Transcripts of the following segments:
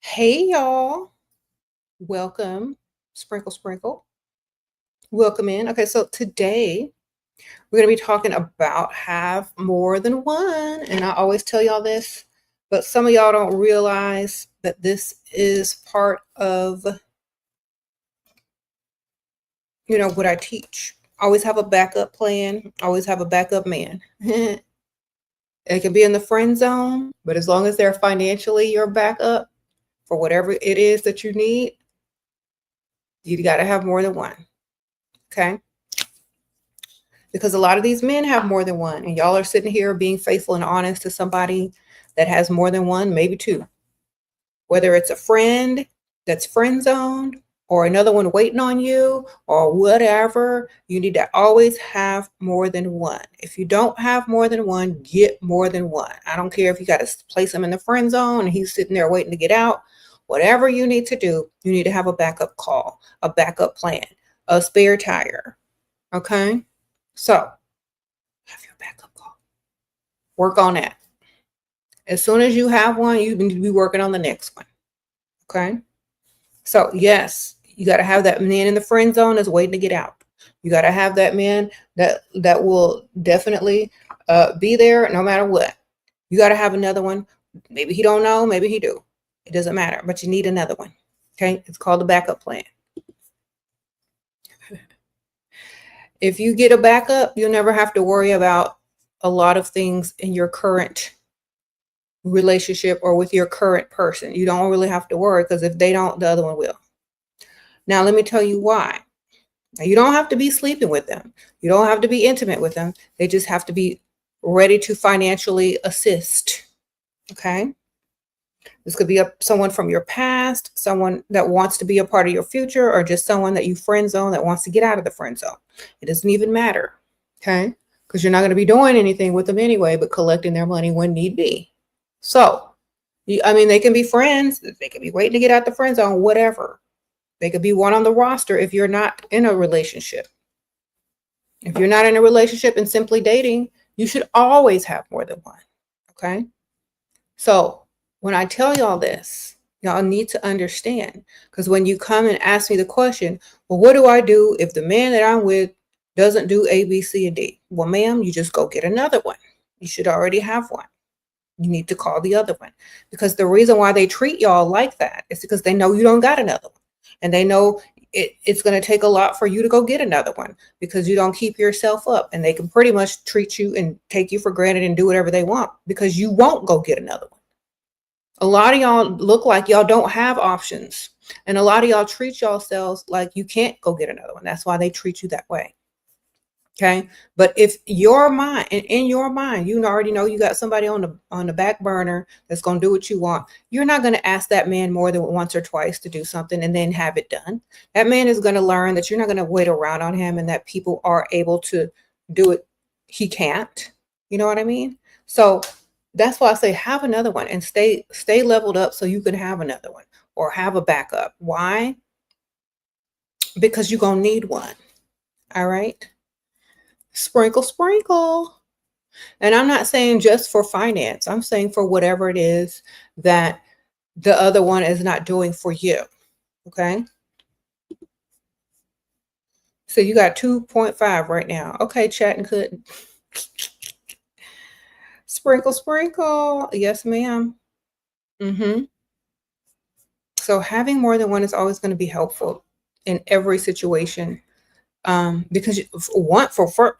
Hey y'all, welcome. Sprinkle, sprinkle. Welcome in. Okay, so today we're going to be talking about have more than one. And I always tell y'all this, but some of y'all don't realize that this is part of, what I teach. Always have a backup plan, always have a backup man. It can be in the friend zone, but as long as they're financially your backup for whatever it is that you need, you got to have more than one. Okay. Because a lot of these men have more than one, and y'all are sitting here being faithful and honest to somebody that has more than one, maybe two. Whether it's a friend that's friend zoned or another one waiting on you or whatever, you need to always have more than one. If you don't have more than one, get more than one. I don't care if you got to place him in the friend zone and he's sitting there waiting to get out. Whatever you need to do, you need to have a backup call, a backup plan, a spare tire. Okay? So, have your backup call. Work on that. As soon as you have one, you need to be working on the next one. Okay? So, yes, you got to have that man in the friend zone that's waiting to get out. You got to have that man that will definitely be there no matter what. You got to have another one. Maybe he don't know, maybe he do. It doesn't matter, but you need another one. Okay? It's called the backup plan. If you get a backup, you'll never have to worry about a lot of things in your current relationship or with your current person. You don't really have to worry because if they don't, the other one will. Now, let me tell you why. Now, you don't have to be sleeping with them. You don't have to be intimate with them. They just have to be ready to financially assist. Okay? This could be someone from your past, someone that wants to be a part of your future, or just someone that you friend zone that wants to get out of the friend zone. It doesn't even matter, okay? Because you're not going to be doing anything with them anyway, but collecting their money when need be. So, they can be friends. They can be waiting to get out the friend zone, whatever. They could be one on the roster if you're not in a relationship. If you're not in a relationship and simply dating, you should always have more than one, okay? So, when I tell y'all this, y'all need to understand, because when you come and ask me the question, well, what do I do if the man that I'm with doesn't do A, B, C, and D? Well, ma'am, you just go get another one. You should already have one. You need to call the other one, because the reason why they treat y'all like that is because they know you don't got another one, and they know it's going to take a lot for you to go get another one because you don't keep yourself up, and they can pretty much treat you and take you for granted and do whatever they want because you won't go get another one. A lot of y'all look like y'all don't have options. And a lot of y'all treat yourselves like you can't go get another one. That's why they treat you that way. Okay. But if your mind, and in your mind, you already know you got somebody on the back burner that's going to do what you want, you're not going to ask that man more than once or twice to do something and then have it done. That man is going to learn that you're not going to wait around on him and that people are able to do it. He can't. You know what I mean? So that's why I say have another one and stay leveled up so you can have another one or have a backup. Why? Because you're going to need one. All right. Sprinkle, sprinkle. And I'm not saying just for finance. I'm saying for whatever it is that the other one is not doing for you. Okay. So you got 2.5 right now. Okay, chat and couldn't. Sprinkle, sprinkle. Yes, ma'am. So having more than one is always going to be helpful in every situation. Because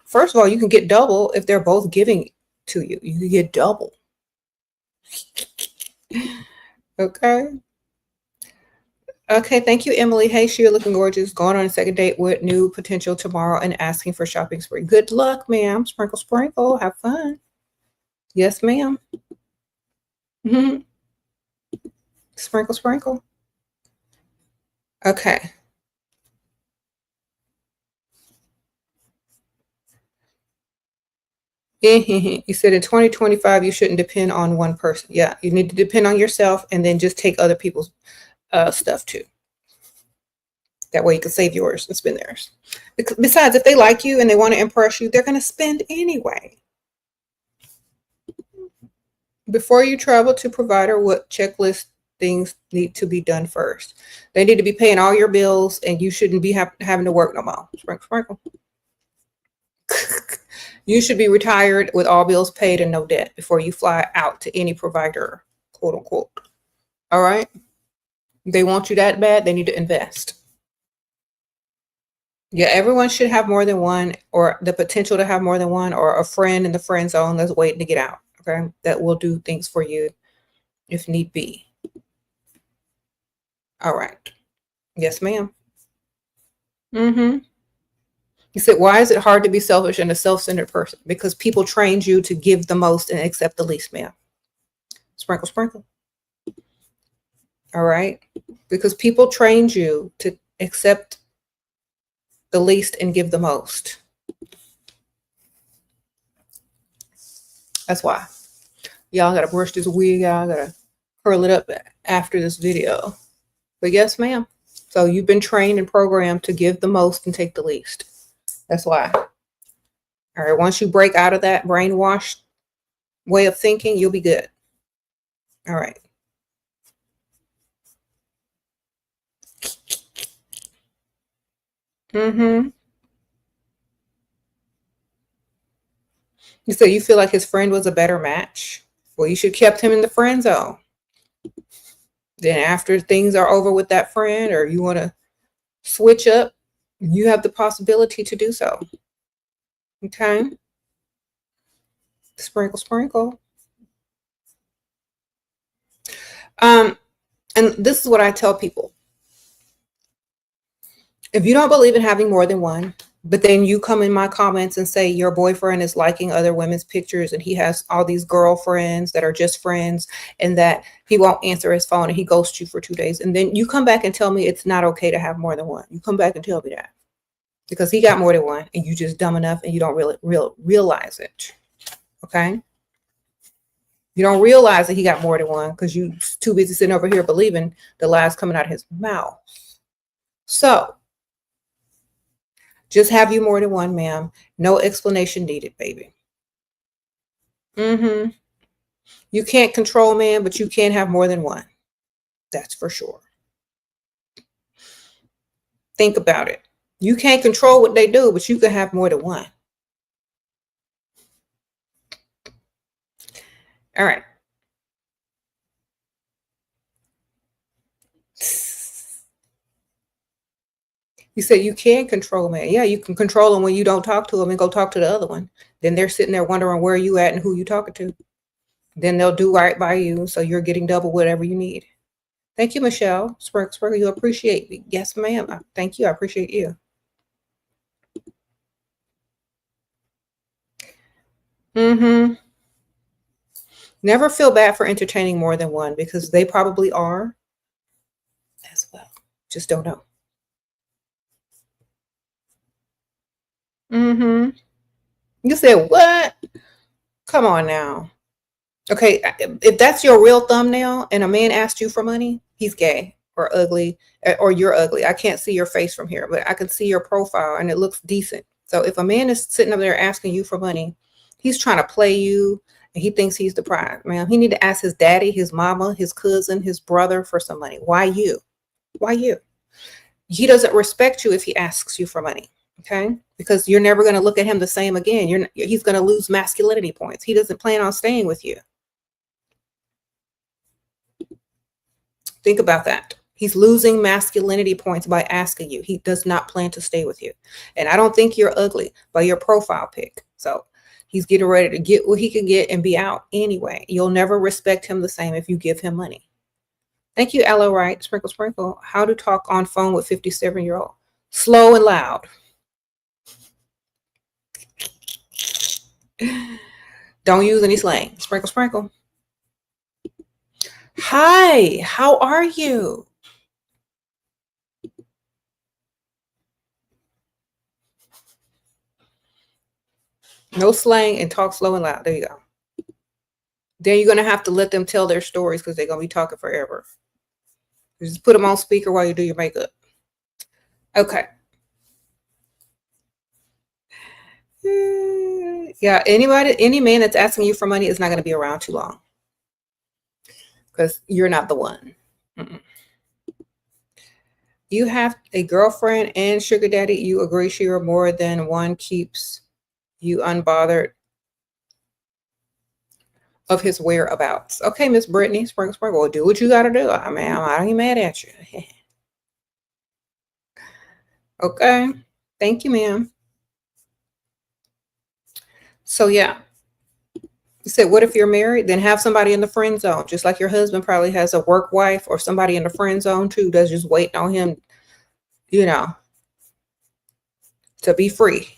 first of all, you can get double if they're both giving to you. You can get double. Okay. Okay, thank you, Emily. Hey, you're looking gorgeous. Going on a second date with new potential tomorrow and asking for shopping spree. Good luck, ma'am. Sprinkle, sprinkle. Have fun. Yes, ma'am. Sprinkle, sprinkle. Okay. You said in 2025, you shouldn't depend on one person. Yeah, you need to depend on yourself and then just take other people's stuff too. That way you can save yours and spend theirs. Besides, if they like you and they want to impress you, they're going to spend anyway. Before you travel to provider, what checklist things need to be done first. They need to be paying all your bills, and you shouldn't be having to work no more. Sprinkle, sprinkle. You should be retired with all bills paid and no debt before you fly out to any provider, quote unquote. All right? They want you that bad, they need to invest. Yeah, everyone should have more than one, or the potential to have more than one, or a friend in the friend zone that's waiting to get out. Okay? That will do things for you if need be. All right. Yes, ma'am. Mm-hmm. You said, why is it hard to be selfish and a self-centered person? Because people trained you to give the most and accept the least, ma'am. Sprinkle, sprinkle. All right? Because people trained you to accept the least and give the most. That's why. Y'all gotta brush this wig out. I gotta curl it up after this video. But yes, ma'am. So you've been trained and programmed to give the most and take the least. That's why. All right. Once you break out of that brainwashed way of thinking, you'll be good. All right. Mm-hmm. So you feel like his friend was a better match? Well, you should have kept him in the friend zone. Then after things are over with that friend, or you want to switch up, you have the possibility to do so. Okay? Sprinkle, sprinkle. And this is what I tell people. If you don't believe in having more than one, but then you come in my comments and say your boyfriend is liking other women's pictures and he has all these girlfriends that are just friends, and that he won't answer his phone and he ghosts you for 2 days, and then you come back and tell me it's not okay to have more than one. You come back and tell me that because he got more than one and you just dumb enough and you don't really realize it. Okay? You don't realize that he got more than one because you too busy sitting over here believing the lies coming out of his mouth. So just have you more than one, ma'am. No explanation needed, baby. Mm-hmm. You can't control man, but you can have more than one. That's for sure. Think about it. You can't control what they do, but you can have more than one. All right. You said you can control man. Yeah, you can control them when you don't talk to them and go talk to the other one. Then they're sitting there wondering where you at and who you talking to. Then they'll do right by you, so you're getting double whatever you need. Thank you, Michelle. Sprinkle, you appreciate me. Yes, ma'am. Thank you. I appreciate you. Mm-hmm. Never feel bad for entertaining more than one because they probably are as well. Just don't know. Mm-hmm. You said what? Come on now. Okay, if that's your real thumbnail and a man asked you for money, he's gay or ugly, or you're ugly. I can't see your face from here, but I can see your profile and it looks decent. So if a man is sitting up there asking you for money, he's trying to play you and he thinks he's the prize. Man, he need to ask his daddy, his mama, his cousin, his brother for some money. Why you? Why you? He doesn't respect you if he asks you for money. Okay, because you're never going to look at him the same again. He's going to lose masculinity points. He doesn't plan on staying with you. Think about that. He's losing masculinity points by asking you. He does not plan to stay with you. And I don't think you're ugly by your profile pic. So he's getting ready to get what he can get and be out anyway. You'll never respect him the same if you give him money. Thank you, Ella Wright. Sprinkle, sprinkle. How to talk on phone with 57-year-old. Slow and loud. Don't use any slang. Sprinkle, sprinkle. Hi, how are you? No slang and talk slow and loud. There you go. Then you're going to have to let them tell their stories because they're going to be talking forever. Just put them on speaker while you do your makeup. Okay. Yeah, any man that's asking you for money is not going to be around too long because you're not the one. You have a girlfriend and sugar daddy. You agree share more than one keeps you unbothered of his whereabouts. Okay, Miss Brittany, sprinkle, sprinkle. Do what you got to do. I mean, I ain't mad at you. Okay. Thank you, ma'am. So, yeah. You said, what if you're married? Then have somebody in the friend zone, just like your husband probably has a work wife or somebody in the friend zone too, that's just waiting on him, you know, to be free.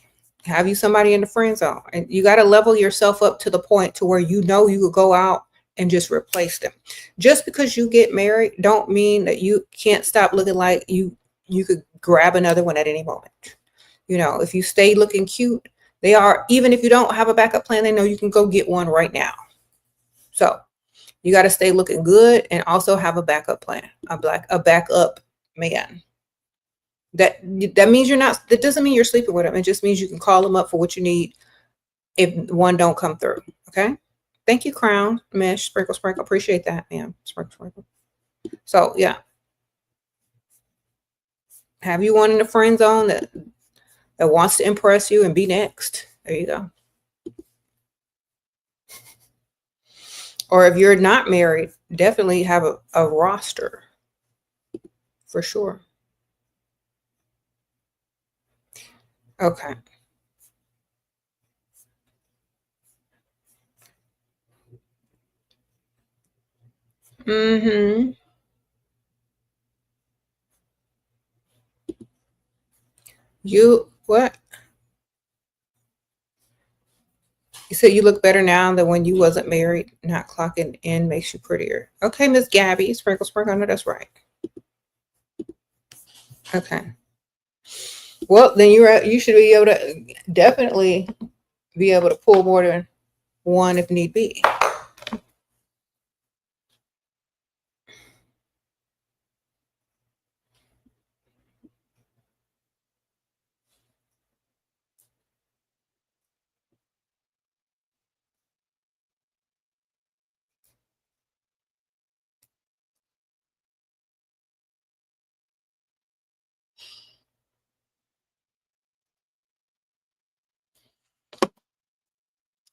Have you somebody in the friend zone, and you got to level yourself up to the point to where you know you could go out and just replace them. Just because you get married, don't mean that you can't stop looking like you could grab another one at any moment. You know, if you stay looking cute, they are, even if you don't have a backup plan, they know you can go get one right now. So you got to stay looking good and also have a backup plan, a backup man. That means you're not, that doesn't mean you're sleeping with them. It just means you can call them up for what you need if one don't come through. Okay. Thank you, Crown Mesh, sprinkle, sprinkle. Appreciate that, ma'am. Sprinkle, sprinkle. So yeah. Have you one in the friend zone that wants to impress you and be next? There you go. Or if you're not married, definitely have a roster for sure. Okay. Mm-hmm. You what? You said you look better now than when you wasn't married. Not clocking in makes you prettier. Okay, Miss Gabby, sprinkle, sprinkle. No, that's right. Okay. Well, then you should be able to definitely be able to pull more than one if need be.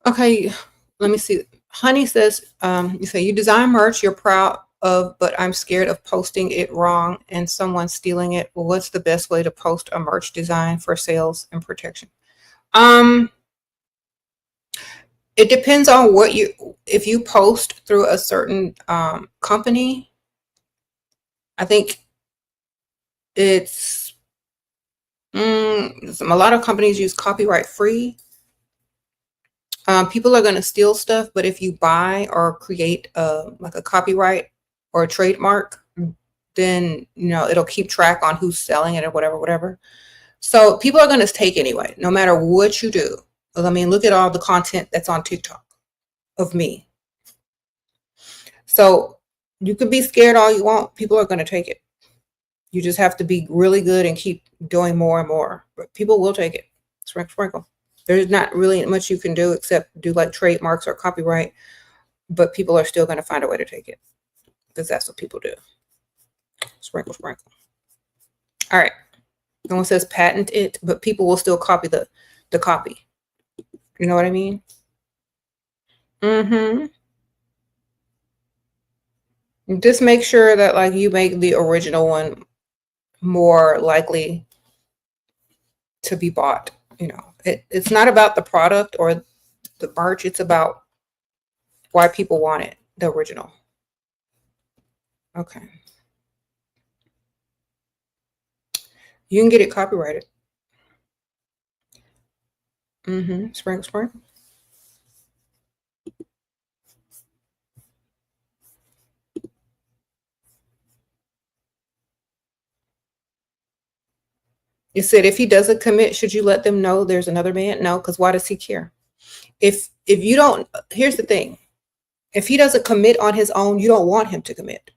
Okay, let me see. Honey says, you say you design merch you're proud of, but I'm scared of posting it wrong and someone stealing it. Well, what's the best way to post a merch design for sales and protection? Um, it depends on what if you post through a certain company, I think it's, a lot of companies use copyright free. People are going to steal stuff, but if you buy or create like a copyright or a trademark, then it'll keep track on who's selling it or whatever. So people are going to take anyway, no matter what you do. I mean, look at all the content that's on TikTok of me. So you could be scared all you want. People are going to take it. You just have to be really good and keep doing more and more. But people will take it. Sprinkle, sprinkle. There's not really much you can do except do like trademarks or copyright, but people are still going to find a way to take it because that's what people do. Sprinkle, sprinkle. All right. No one says patent it, but people will still copy the copy. You know what I mean? Mm-hmm. Just make sure that like you make the original one more likely to be bought. It's not about the product or the merch. It's about why people want it, the original. Okay. You can get it copyrighted. Mm-hmm. Sprinkle, sprinkle. You said if he doesn't commit, should you let them know there's another man? No, because why does he care? If you don't, here's the thing. If he doesn't commit on his own, you don't want him to commit.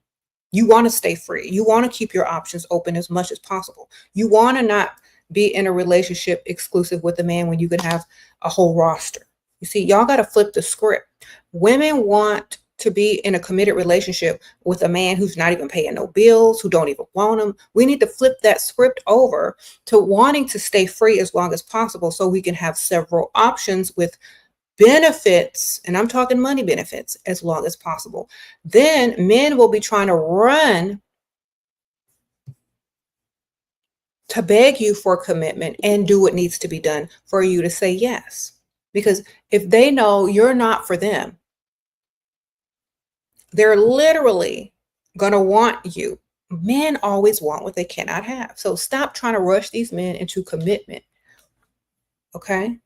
You want to stay free. You want to keep your options open as much as possible. You want to not be in a relationship exclusive with a man when you can have a whole roster. You see, y'all got to flip the script. Women want to be in a committed relationship with a man who's not even paying no bills, who don't even want them. We need to flip that script over to wanting to stay free as long as possible so we can have several options with benefits, and I'm talking money benefits, as long as possible. Then men will be trying to run to beg you for commitment and do what needs to be done for you to say yes. Because if they know you're not for them, they're literally going to want you. Men always want what they cannot have. So stop trying to rush these men into commitment. Okay?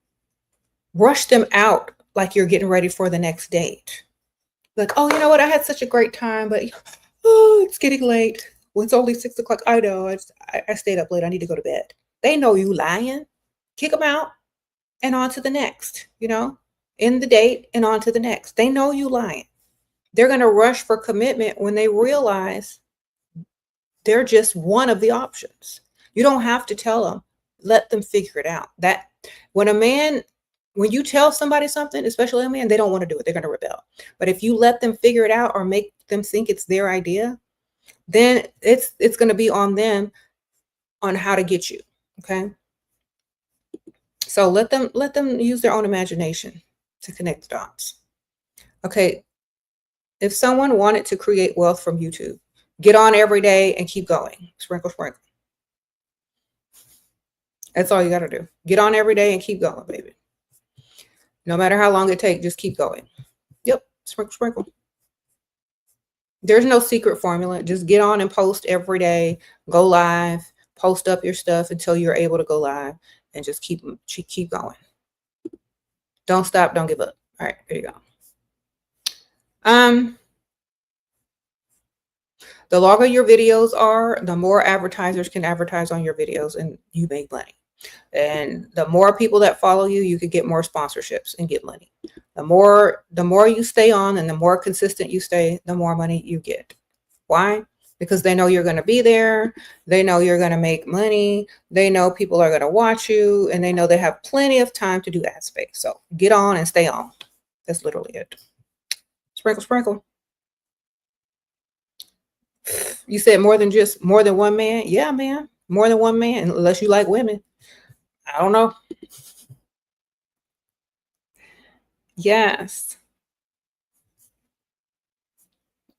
Rush them out like you're getting ready for the next date. Like, oh, you know what? I had such a great time, but oh, it's getting late. Well, it's only 6 o'clock. I know. I stayed up late. I need to go to bed. They know you lying. Kick them out and on to the next, end the date and on to the next. They know you lying. They're going to rush for commitment when they realize they're just one of the options. You don't have to tell them. Let them figure it out. That when you tell somebody something, especially a man, they don't want to do it. They're going to rebel. But if you let them figure it out or make them think it's their idea, then it's going to be on them on how to get you. Okay. So let them use their own imagination to connect the dots. Okay. If someone wanted to create wealth from YouTube, get on every day and keep going. Sprinkle, sprinkle. That's all you got to do. Get on every day and keep going, baby. No matter how long it takes, just keep going. Yep. Sprinkle, sprinkle. There's no secret formula. Just get on and post every day. Go live. Post up your stuff until you're able to go live, and just keep going. Don't stop. Don't give up. All right. There you go. The longer your videos are, the more advertisers can advertise on your videos and you make money. And the more people that follow you, you could get more sponsorships and get money. The more you stay on and the more consistent you stay, the more money you get. Why? Because they know you're going to be there. They know you're going to make money. They know people are going to watch you, and they know they have plenty of time to do ad space. So get on and stay on. That's literally it. Sprinkle, sprinkle. You said more than one man? Yeah, man. More than one man, unless you like women. I don't know. Yes.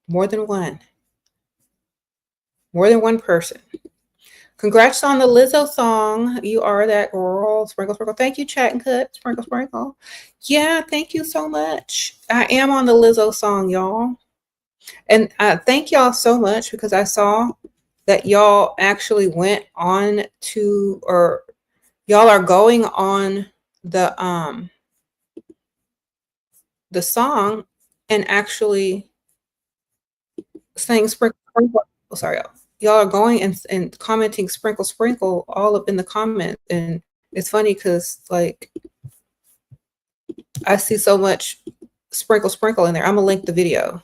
More than one. More than one person. Congrats on the Lizzo song. You are that girl. Sprinkle, sprinkle. Thank you, Chat and Cut. Sprinkle, sprinkle. Yeah, thank you so much. I am on the Lizzo song, y'all. And thank y'all so much, because I saw that y'all actually went on to, or y'all are going on the song and actually saying sprinkle, sprinkle. Oh, sorry, y'all are going and commenting sprinkle, sprinkle all up in the comments. And it's funny because, like, I see so much sprinkle, sprinkle in there. I'm gonna link the video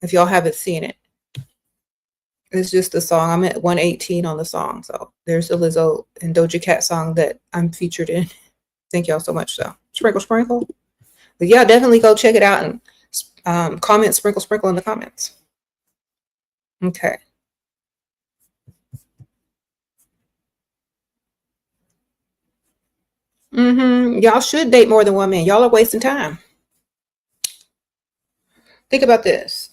if y'all haven't seen it. It's just the song. I'm at 118 on the song. So there's the Lizzo and Doja Cat song that I'm featured in. Thank y'all so much. So sprinkle, sprinkle. But yeah, definitely go check it out and comment sprinkle, sprinkle in the comments. Okay. Y'all should date more than one man. Y'all are wasting time. Think about this.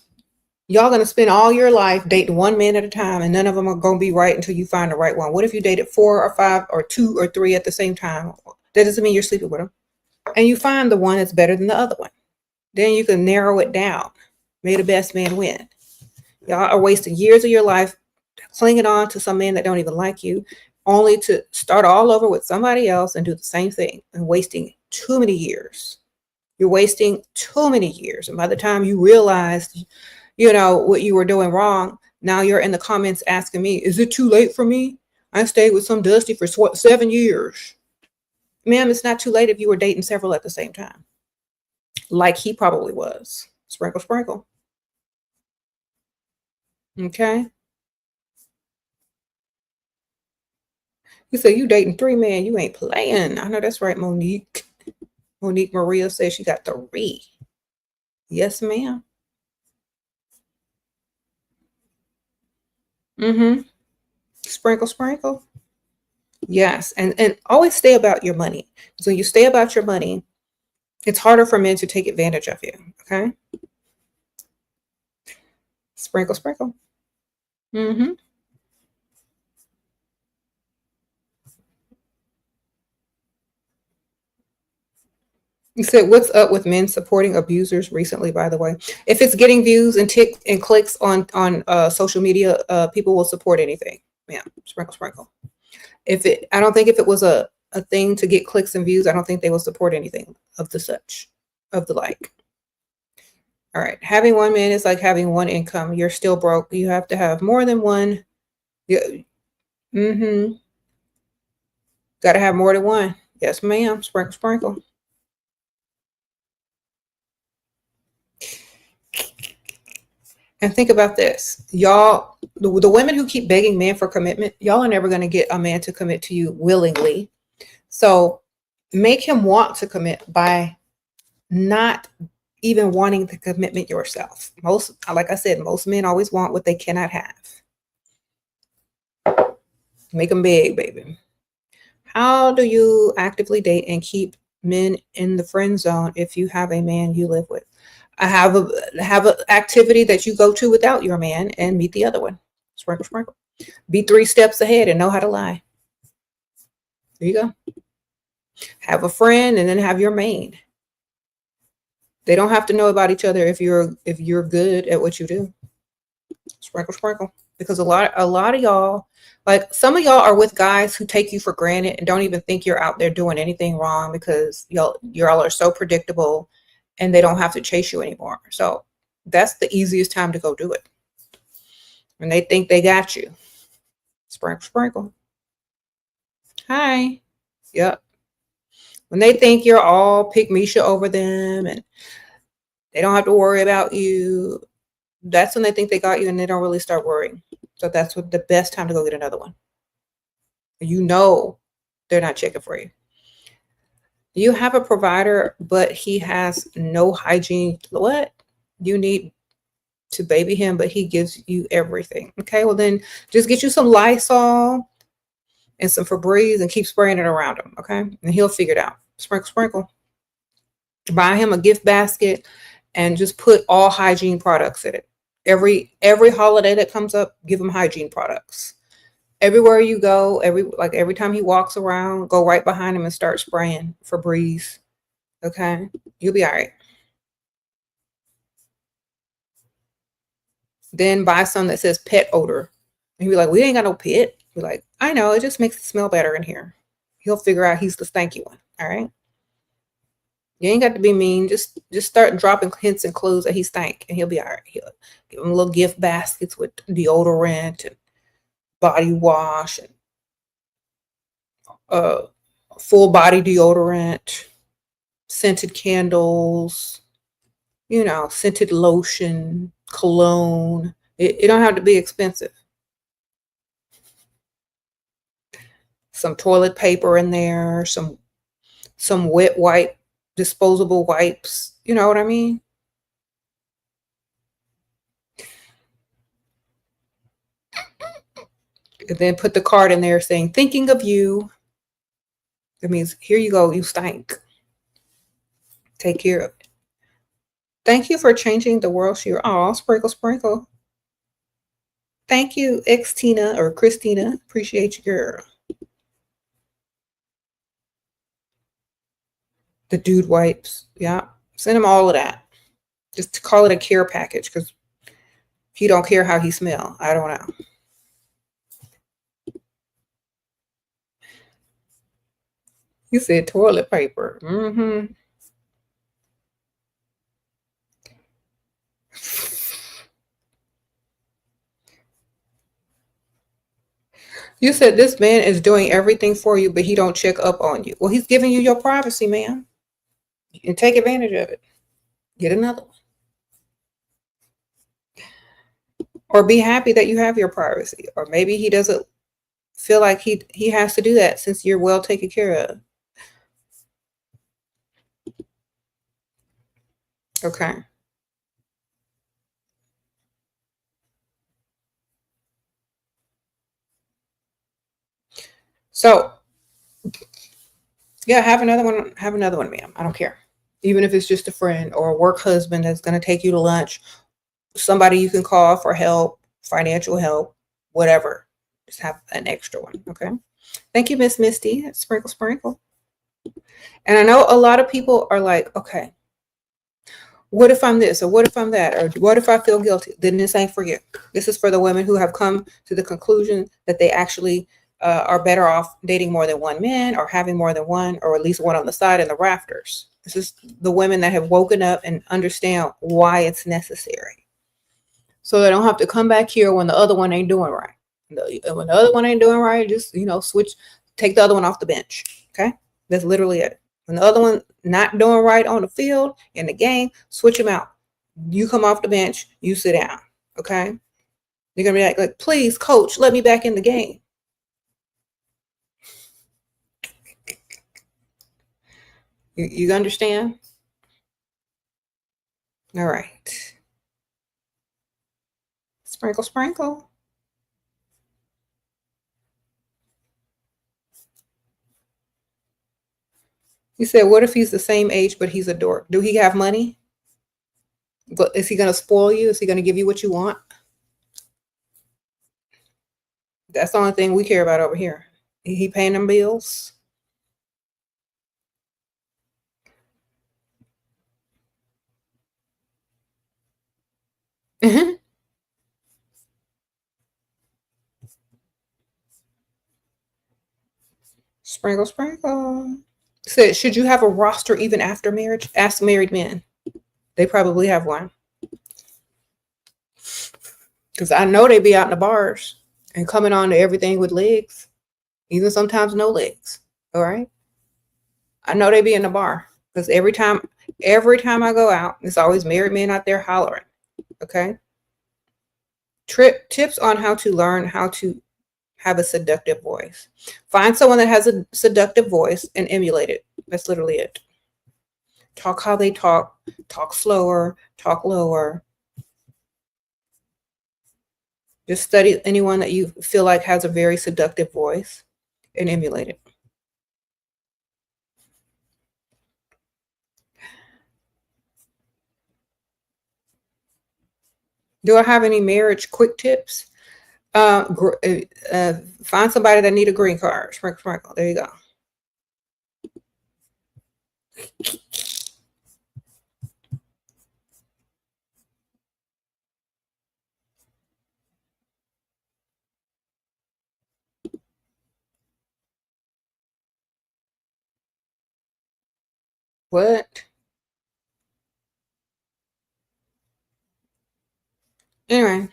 Y'all going to spend all your life dating one man at a time, and none of them are going to be right until you find the right one. What if you dated 4 or 5 or 2 or 3 at the same time? That doesn't mean you're sleeping with them. And you find the one that's better than the other one. Then you can narrow it down. May the best man win. Y'all are wasting years of your life clinging on to some man that don't even like you, only to start all over with somebody else and do the same thing, and wasting too many years. You're wasting too many years. And by the time you realized, what you were doing wrong, now you're in the comments asking me, is it too late for me? I stayed with some Dusty for 7 years. Ma'am, it's not too late if you were dating several at the same time. Like he probably was. Sprinkle, sprinkle. Okay. You say you dating 3 men. You ain't playing. I know that's right, Monique. Monique Maria says she got 3. Yes, ma'am. Mm-hmm. Sprinkle, sprinkle. Yes. And always stay about your money. So you stay about your money, it's harder for men to take advantage of you. Okay. Sprinkle, sprinkle. Mm-hmm. You said, what's up with men supporting abusers recently, by the way? If it's getting views and tick and clicks on social media, people will support anything. Yeah, sprinkle, sprinkle. If it, I don't think if it was a thing to get clicks and views, I don't think they will support anything of the such, of the like. All right, having one man is like having one income. You're still broke. You have to have more than one. Yeah, mm-hmm. Got to have more than one. Yes, ma'am. Sprinkle, sprinkle. And think about this, y'all, the women who keep begging men for commitment, y'all are never going to get a man to commit to you willingly. So make him want to commit by not even wanting the commitment yourself. Most, like I said, most men always want what they cannot have. Make them beg, baby. How do you actively date and keep men in the friend zone if you have a man you live with? I have an activity that you go to without your man and meet the other one. Sprinkle, sprinkle. Be 3 steps ahead and know how to lie. There you go. Have a friend and then have your main. They don't have to know about each other if you're good at what you do. Sprinkle, sprinkle. Because a lot of y'all, like some of y'all are with guys who take you for granted and don't even think you're out there doing anything wrong because y'all are so predictable and they don't have to chase you anymore. So that's the easiest time to go do it. When they think they got you. Sprinkle, sprinkle. Hi. Yep. When they think you're all pick Misha over them and they don't have to worry about you, that's when they think they got you and they don't really start worrying. So that's what the best time to go get another one. You know they're not checking for you. You have a provider, but he has no hygiene. What? You need to baby him, but he gives you everything. Okay, well then just get you some Lysol and some Febreze and keep spraying it around him. Okay, and he'll figure it out. Sprinkle, sprinkle. Buy him a gift basket and just put all hygiene products in it. Every holiday that comes up, give him hygiene products. Everywhere you go, every time he walks around, go right behind him and start spraying Febreze. Okay, you'll be all right. Then buy some that says pet odor. And he'll be like, we ain't got no pet. You're like, I know, it just makes it smell better in here. He'll figure out he's the stanky one. All right. You ain't got to be mean. Just start dropping hints and clues that he stank and he'll be all right. He'll give him little gift baskets with deodorant and body wash and uh full body deodorant, scented candles, scented lotion, cologne. It don't have to be expensive. Some toilet paper in there, some wet wipe, disposable wipes. You know what I mean? And then put the card in there saying, thinking of you. That means, here you go, you stink. Take care of it. Thank you for changing the world, Sheer. Oh, sprinkle, sprinkle. Thank you, X Tina or Christina. Appreciate you, girl. The dude wipes. Yeah. Send him all of that. Just to call it a care package because he don't care how he smell. I don't know. You said toilet paper. Mm-hmm. You said this man is doing everything for you, but he don't check up on you. Well, he's giving you your privacy, man. And take advantage of it. Get another one. Or be happy that you have your privacy. Or maybe he doesn't feel like he has to do that since you're well taken care of. Okay. I So yeah, have another one. Have another one, ma'am. I don't care. Even if it's just a friend or a work husband that's going to take you to lunch, somebody you can call for help, financial help, whatever. Just have an extra one. Okay. Thank you, Miss Misty. Sprinkle, sprinkle. And I know a lot of people are like, okay, what if I'm this or what if I'm that or what if I feel guilty? Then this ain't for you. This is for the women who have come to the conclusion that they actually are better off dating more than one man or having more than one or at least one on the side in the rafters. This is the women that have woken up and understand why it's necessary. So they don't have to come back here when the other one ain't doing right. When the other one ain't doing right, just, switch, take the other one off the bench. Okay. That's literally it. When the other one not doing right on the field, in the game, switch them out. You come off the bench, you sit down. Okay. You're going to be like, please, coach, let me back in the game. You understand? All right. Sprinkle, sprinkle. You said, what if he's the same age, but he's a dork? Do he have money? But is he going to spoil you? Is he going to give you what you want? That's the only thing we care about over here. He paying them bills? Sprinkle, sprinkle. Said, should you have a roster even after marriage? Ask married men. They probably have one. Because I know they be out in the bars and coming on to everything with legs, even sometimes no legs. All right. I know they be in the bar because every time I go out, there's always married men out there hollering. Okay. Tips on how to learn how to have a seductive voice. Find someone that has a seductive voice and emulate it. That's literally it. Talk how they talk slower, talk lower. Just study anyone that you feel like has a very seductive voice and emulate it. Do I have any marriage quick tips? Find somebody that need a green card. Sprinkle, sprinkle. There you go. What? Anyway,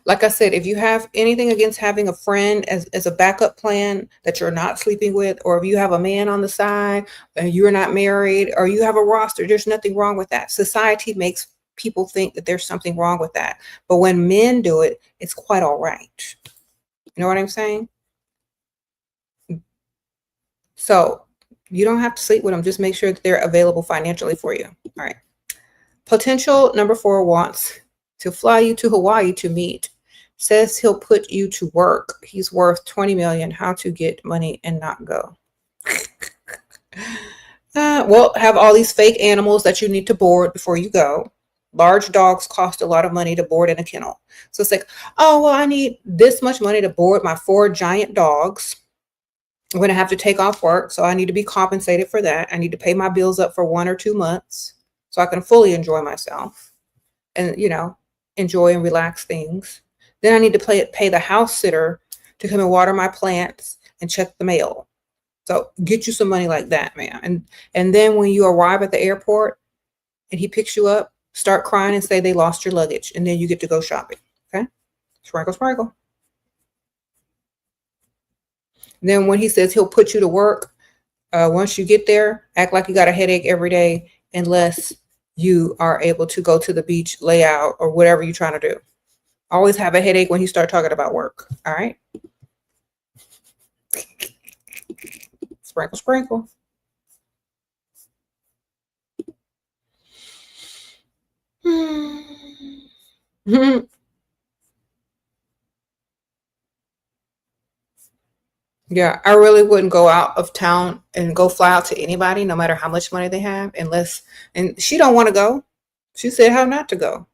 like I said, if you have anything against having a friend as a backup plan that you're not sleeping with, or if you have a man on the side and you're not married, or you have a roster, there's nothing wrong with that. Society makes people think that there's something wrong with that. But when men do it, it's quite all right. You know what I'm saying? So you don't have to sleep with them. Just make sure that they're available financially for you. All right. Potential number 4 wants to fly you to Hawaii to meet. Says he'll put you to work. He's worth 20 million. How to get money and not go. Well, have all these fake animals that you need to board before you go. Large dogs cost a lot of money to board in a kennel. So it's like, oh, well, I need this much money to board my 4 giant dogs. I'm going to have to take off work, so I need to be compensated for that. I need to pay my bills up for 1 or 2 months so I can fully enjoy myself and, enjoy and relax things. Then I need to pay the house sitter to come and water my plants and check the mail. So get you some money like that, man. And then when you arrive at the airport and he picks you up, start crying and say they lost your luggage, and then you get to go shopping. Okay? Sprinkle, sprinkle. Then when he says he'll put you to work, once you get there, act like you got a headache every day unless you are able to go to the beach, lay out, or whatever you're trying to do. Always have a headache when you start talking about work. All right? Sprinkle, sprinkle. Yeah, I really wouldn't go out of town and go fly out to anybody, no matter how much money they have, unless, and she don't want to go. She said how not to go.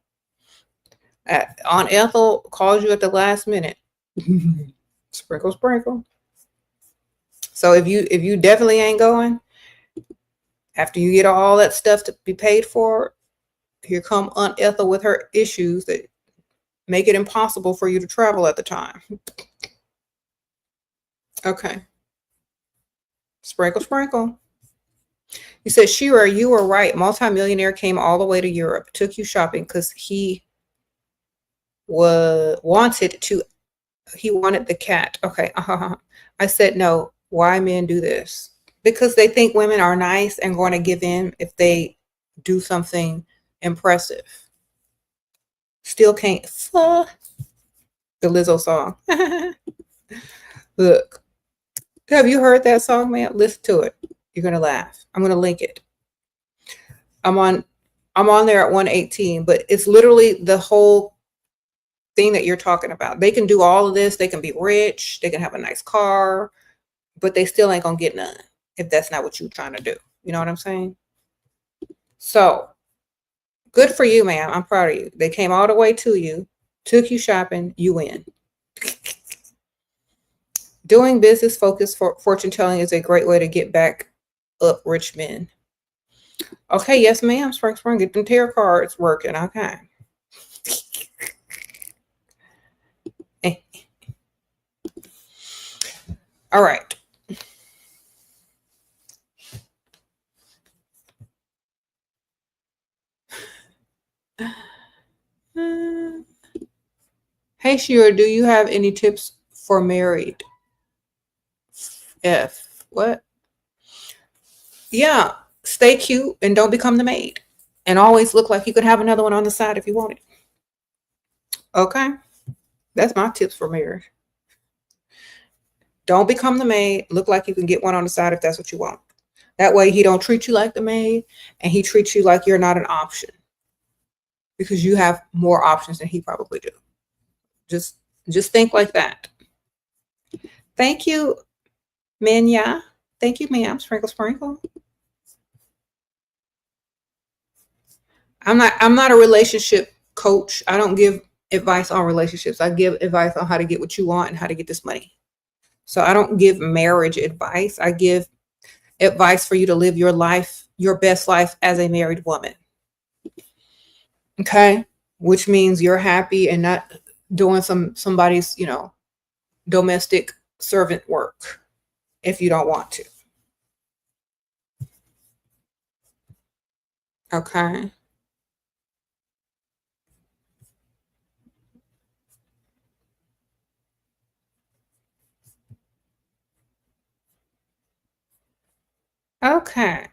Aunt Ethel calls you at the last minute. Sprinkle, sprinkle. So if you definitely ain't going, after you get all that stuff to be paid for, here come Aunt Ethel with her issues that make it impossible for you to travel at the time. Okay. Sprinkle, sprinkle. He said, Shira, you were right. Multimillionaire came all the way to Europe, took you shopping because he wanted the cat. Okay. I said, no. Why men do this? Because they think women are nice and going to give in if they do something impressive. Still can't. The Lizzo song. Look. Have you heard that song, man? Listen to it. You're gonna laugh. I'm gonna link it. I'm on there at 118, but it's literally the whole thing that you're talking about. They can do all of this, they can be rich, they can have a nice car, but they still ain't gonna get none if that's not what you're trying to do. You know what I'm saying? So good for you, ma'am. I'm proud of you. They came all the way to you, took you shopping, you win. Doing business focused for fortune telling is a great way to get back up rich men. Okay, yes, ma'am. Spring, get them tarot cards working. Okay. All right. Hey, Shira, do you have any tips for married? What? Yeah, stay cute and don't become the maid. And always look like you could have another one on the side if you wanted. Okay? That's my tips for marriage. Don't become the maid. Look like you can get one on the side if that's what you want. That way he don't treat you like the maid and he treats you like you're not an option. Because you have more options than he probably do. Just think like that. Thank you, Manya. Thank you, ma'am. Sprinkle, sprinkle. I'm not a relationship coach. I don't give advice on relationships. I give advice on how to get what you want and how to get this money. So I don't give marriage advice. I give advice for you to live your life, your best life as a married woman. Okay? Which means you're happy and not doing somebody's, domestic servant work if you don't want to. Okay? Okay.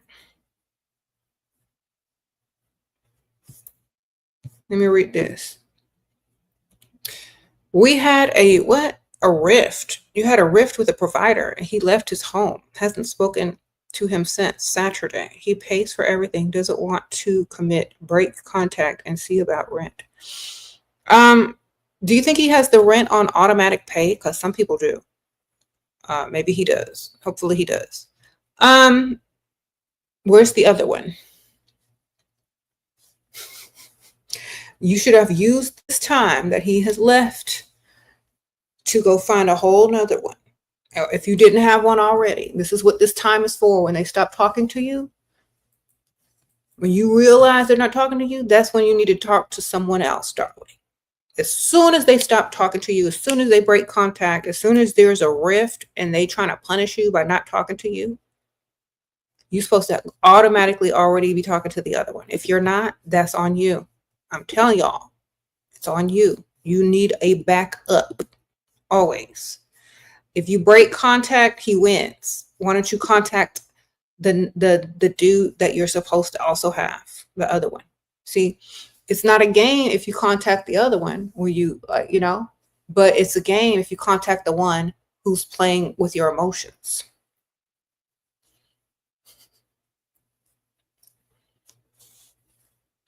Let me read this. We had a rift. You had a rift with a provider and he left his home. Hasn't spoken to him since Saturday. He pays for everything, doesn't want to commit, break contact, and see about rent. Do you think he has the rent on automatic pay? Because some people do. Maybe he does. Hopefully he does. Where's the other one? You should have used this time that he has left to go find a whole nother one. If you didn't have one already, this is what this time is for. When they stop talking to you, when you realize they're not talking to you, that's when you need to talk to someone else, darling. As soon as they stop talking to you, as soon as they break contact, as soon as there's a rift and they trying to punish you by not talking to you, you're supposed to automatically already be talking to the other one. If you're not, that's on you. I'm telling y'all, it's on you. You need a backup always. If you break contact, he wins. Why don't you contact the dude that you're supposed to also have, the other one? See, it's not a game if you contact the other one where you, but it's a game if you contact the one who's playing with your emotions.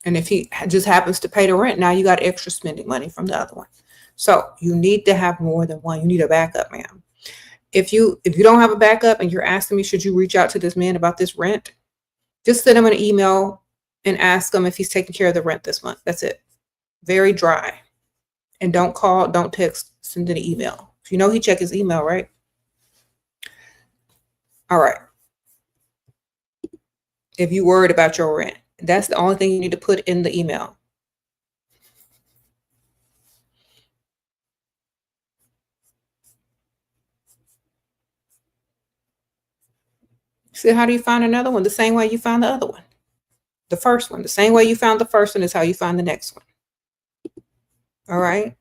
And if he just happens to pay the rent, now you got extra spending money from the other one. So you need to have more than one. You need a backup, ma'am. If you don't have a backup and you're asking me, should you reach out to this man about this rent? Just send him an email and ask him if he's taking care of the rent this month. That's it. Very dry. And don't call, don't text, send an email. You know he check his email, right? All right. If you worried about your rent, that's the only thing you need to put in the email. See, how do you find another one? The same way you found the other one. The first one. The same way you found the first one is how you find the next one. All right.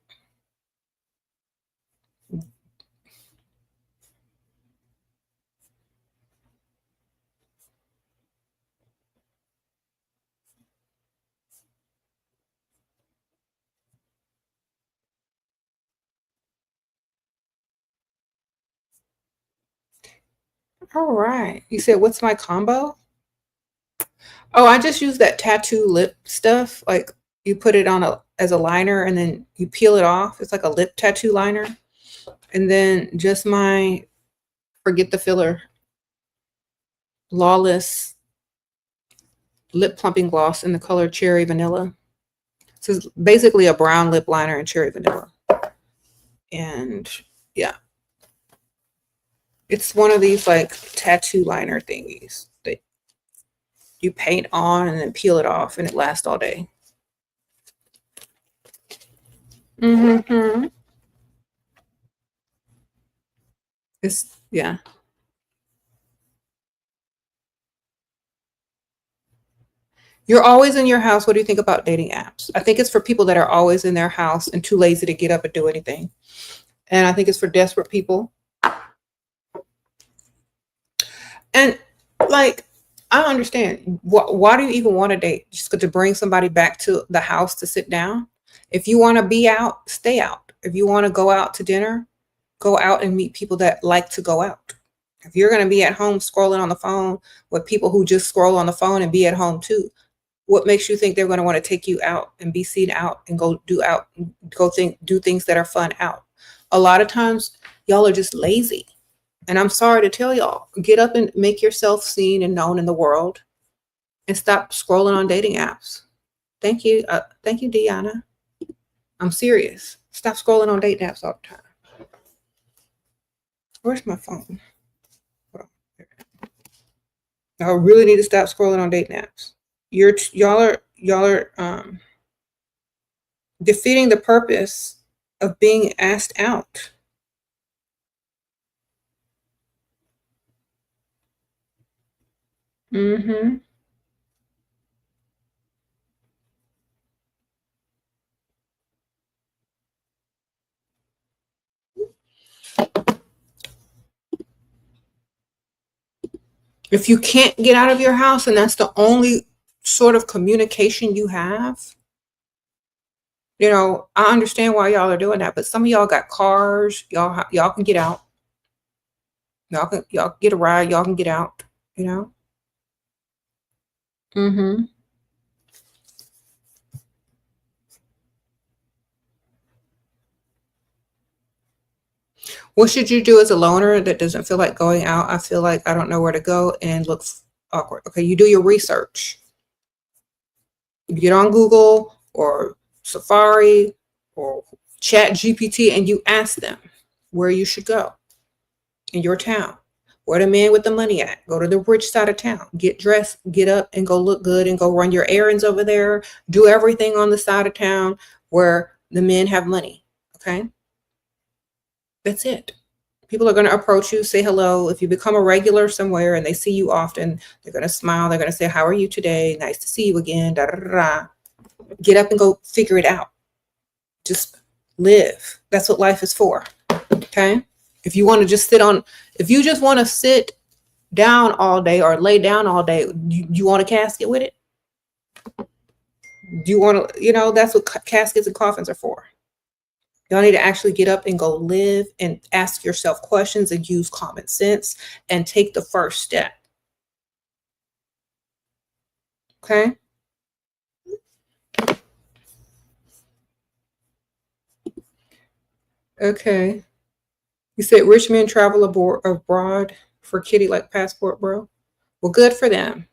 All right. You said, what's my combo? Oh, I just use that tattoo lip stuff. Like you put it on as a liner and then you peel it off. It's like a lip tattoo liner. And then just my forget the filler Lawless lip plumping gloss in the color Cherry Vanilla. So it's basically a brown lip liner in Cherry Vanilla. And yeah. It's one of these like tattoo liner thingies that you paint on and then peel it off and it lasts all day. Mm-hmm. It's, yeah. You're always in your house. What do you think about dating apps? I think it's for people that are always in their house and too lazy to get up and do anything. And I think it's for desperate people. And like, I don't understand. Why do you even want to date? Just to bring somebody back to the house to sit down? If you want to be out, stay out. If you want to go out to dinner, go out and meet people that like to go out. If you're going to be at home scrolling on the phone with people who just scroll on the phone and be at home too, what makes you think they're going to want to take you out and be seen out and go do things that are fun out? A lot of times y'all are just lazy. And I'm sorry to tell y'all, get up and make yourself seen and known in the world and stop scrolling on dating apps. Thank you. Thank you, Deanna. I'm serious. Stop scrolling on dating apps all the time. Where's my phone? I really need to stop scrolling on dating apps. Y'all are defeating the purpose of being asked out. Mm-hmm. If you can't get out of your house and that's the only sort of communication you have, I understand why y'all are doing that, but some of y'all got cars, y'all can get out. Y'all get a ride, y'all can get out, you know? Mm-hmm. What should you do as a loner that doesn't feel like going out? I feel like I don't know where to go and looks awkward. Okay, you do your research. You get on Google or Safari or Chat GPT and you ask them where you should go in your town. Where the man with the money at? Go to the rich side of town. Get dressed, get up and go look good and go run your errands over there. Do everything on the side of town where the men have money. Okay? That's it. People are going to approach you, say hello. If you become a regular somewhere and they see you often, they're going to smile. They're going to say, how are you today? Nice to see you again. Da, da, da, da. Get up and go figure it out. Just live. That's what life is for. Okay? If you want to just if you just want to sit down all day or lay down all day, you want a casket with it? Do you want to, that's what caskets and coffins are for. Y'all need to actually get up and go live and ask yourself questions and use common sense and take the first step. Okay? Okay. You said rich men travel abroad for kitty like passport, bro. Well, good for them.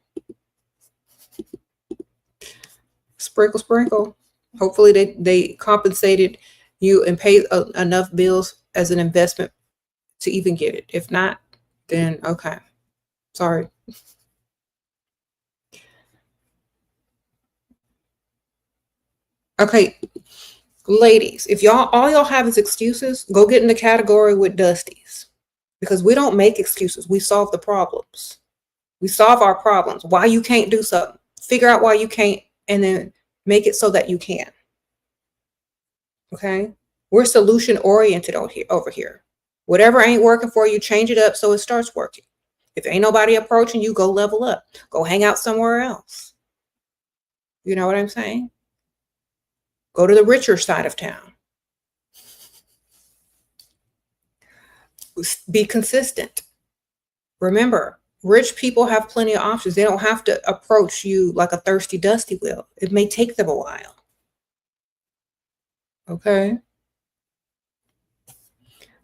Sprinkle, sprinkle. Hopefully they compensated you and paid enough bills as an investment to even get it. If not, then okay. Sorry. Okay, ladies, if all y'all have is excuses, go get in the category with Dusties. Because we don't make excuses. We solve the problems. We solve our problems. Why you can't do something. Figure out why you can't and then make it so that you can. Okay? We're solution oriented over here. Whatever ain't working for you, change it up so it starts working. If ain't nobody approaching you, go level up. Go hang out somewhere else. You know what I'm saying? Go to the richer side of town. Be consistent. Remember, rich people have plenty of options. They don't have to approach you like a thirsty dusty will. It may take them a while. Okay?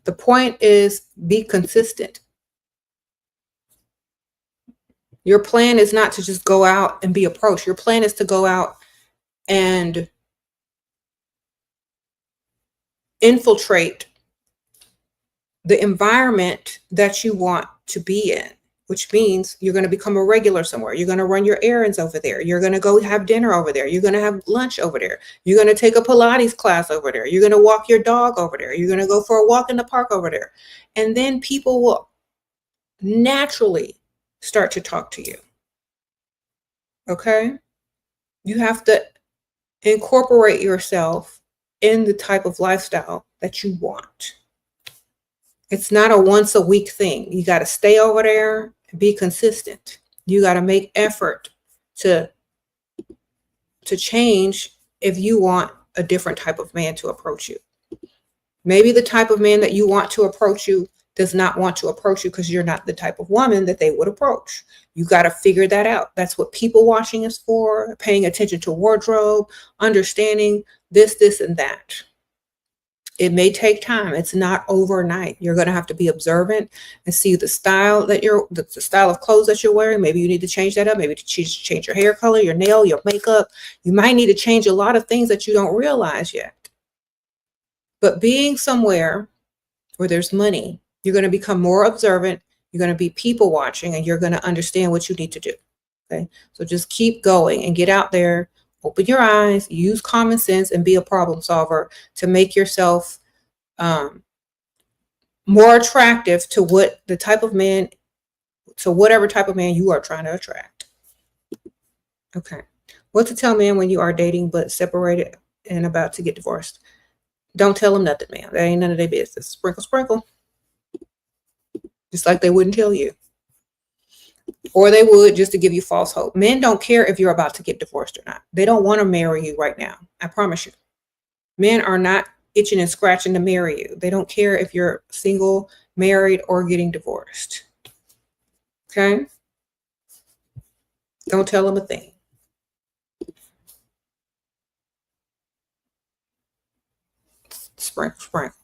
The point is be consistent. Your plan is not to just go out and be approached. Your plan is to go out and infiltrate the environment that you want to be in, which means you're going to become a regular somewhere. You're going to run your errands over there. You're going to go have dinner over there. You're going to have lunch over there. You're going to take a Pilates class over there. You're going to walk your dog over there. You're going to go for a walk in the park over there. And then people will naturally start to talk to you. Okay? You have to incorporate yourself in the type of lifestyle that you want. It's not a once a week thing. You got to stay over there and be consistent. You got to make effort to change if you want a different type of man to approach you. Maybe the type of man that you want to approach you does not want to approach you because you're not the type of woman that they would approach. You got to figure that out. That's what people watching is for, paying attention to wardrobe, understanding this, and that. It may take time. It's not overnight. You're going to have to be observant and see the style that the style of clothes that you're wearing. Maybe you need to change that up. Maybe to change your hair color, your nail, your makeup. You might need to change a lot of things that you don't realize yet. But being somewhere where there's money, you're going to become more observant. You're going to be people watching, and you're going to understand what you need to do. Okay. So just keep going and get out there. Open your eyes, use common sense, and be a problem solver to make yourself more attractive to whatever type of man you are trying to attract. Okay. What to tell men when you are dating but separated and about to get divorced? Don't tell them nothing, man. That ain't none of their business. Sprinkle, sprinkle. Just like they wouldn't tell you. Or they would just to give you false hope. Men don't care if you're about to get divorced or not. They don't want to marry you right now. I promise you. Men are not itching and scratching to marry you. They don't care if you're single, married, or getting divorced. Okay? Don't tell them a thing. Sprinkle, sprinkle.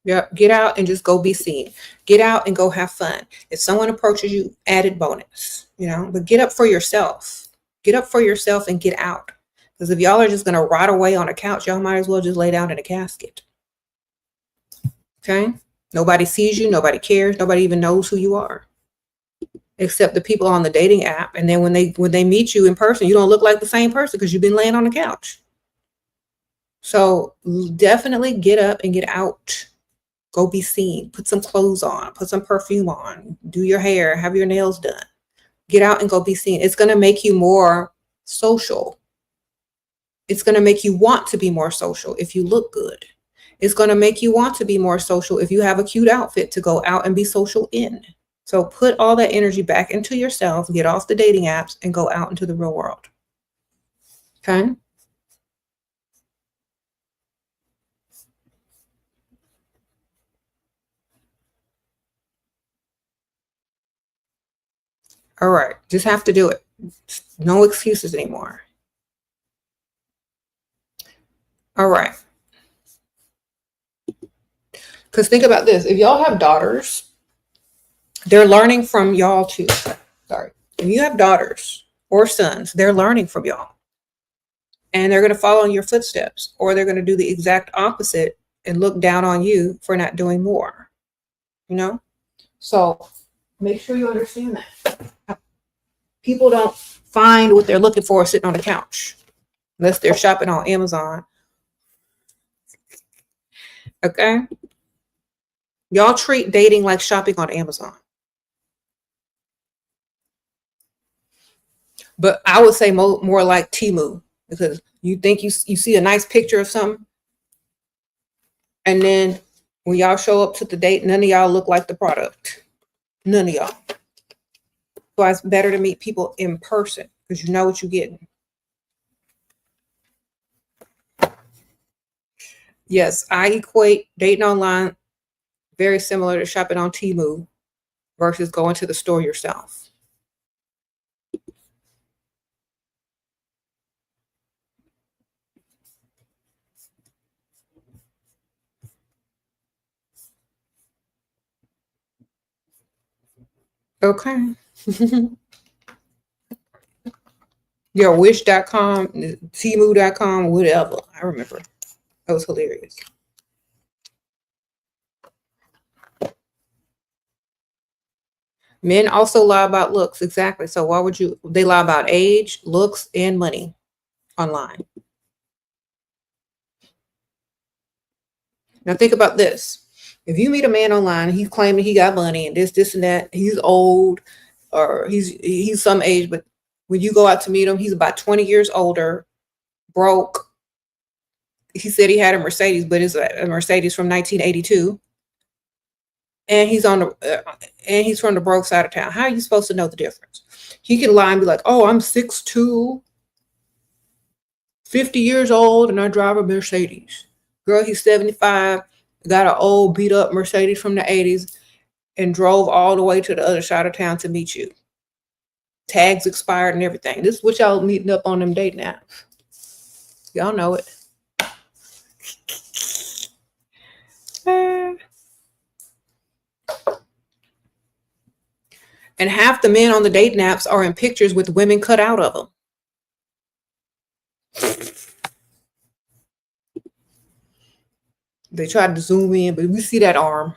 Yep. Get out and just go be seen. Get out and go have fun. If someone approaches you, added bonus, but get up for yourself. Get up for yourself and get out. Because if y'all are just going to rot away on a couch, y'all might as well just lay down in a casket. Okay? Nobody sees you. Nobody cares. Nobody even knows who you are. Except the people on the dating app. And then when they meet you in person, you don't look like the same person because you've been laying on the couch. So definitely get up and get out. Go be seen. Put some clothes on. Put some perfume on. Do your hair. Have your nails done. Get out and go be seen. It's going to make you more social. It's going to make you want to be more social if you look good. It's going to make you want to be more social if you have a cute outfit to go out and be social in. So put all that energy back into yourself. Get off the dating apps and go out into the real world. Okay? All right. Just have to do it. No excuses anymore. All right. Because think about this. If y'all have daughters, they're learning from y'all too. Sorry. If you have daughters or sons, they're learning from y'all. And they're going to follow in your footsteps, or they're going to do the exact opposite and look down on you for not doing more. You know? So make sure you understand that. People don't find what they're looking for sitting on the couch unless they're shopping on Amazon. Okay? Y'all treat dating like shopping on Amazon. But I would say more like Temu, because you think you see a nice picture of something, and then when y'all show up to the date, none of y'all look like the product. None of y'all. So it's better to meet people in person because you know what you're getting. Yes, I equate dating online very similar to shopping on Temu versus going to the store yourself. Okay. Yeah, wish.com, Temu.com, whatever. I remember. That was hilarious. Men also lie about looks. Exactly. So why would you? They lie about age, looks, and money online. Now think about this. If you meet a man online, he's claiming he got money and this, and that, he's old or he's some age, but when you go out to meet him, he's about 20 years older, broke. He said he had a Mercedes, but it's a Mercedes from 1982. And he's from the broke side of town. How are you supposed to know the difference? He can lie and be like, oh, I'm 6'2", 50 years old, and I drive a Mercedes. Girl, he's 75, got an old beat up Mercedes from the 80s, and drove all the way to the other side of town to meet you. Tags expired and everything. This is what y'all meeting up on them dating apps. Y'all know it. And half the men on the dating apps are in pictures with women cut out of them. They tried to zoom in, but we see that arm.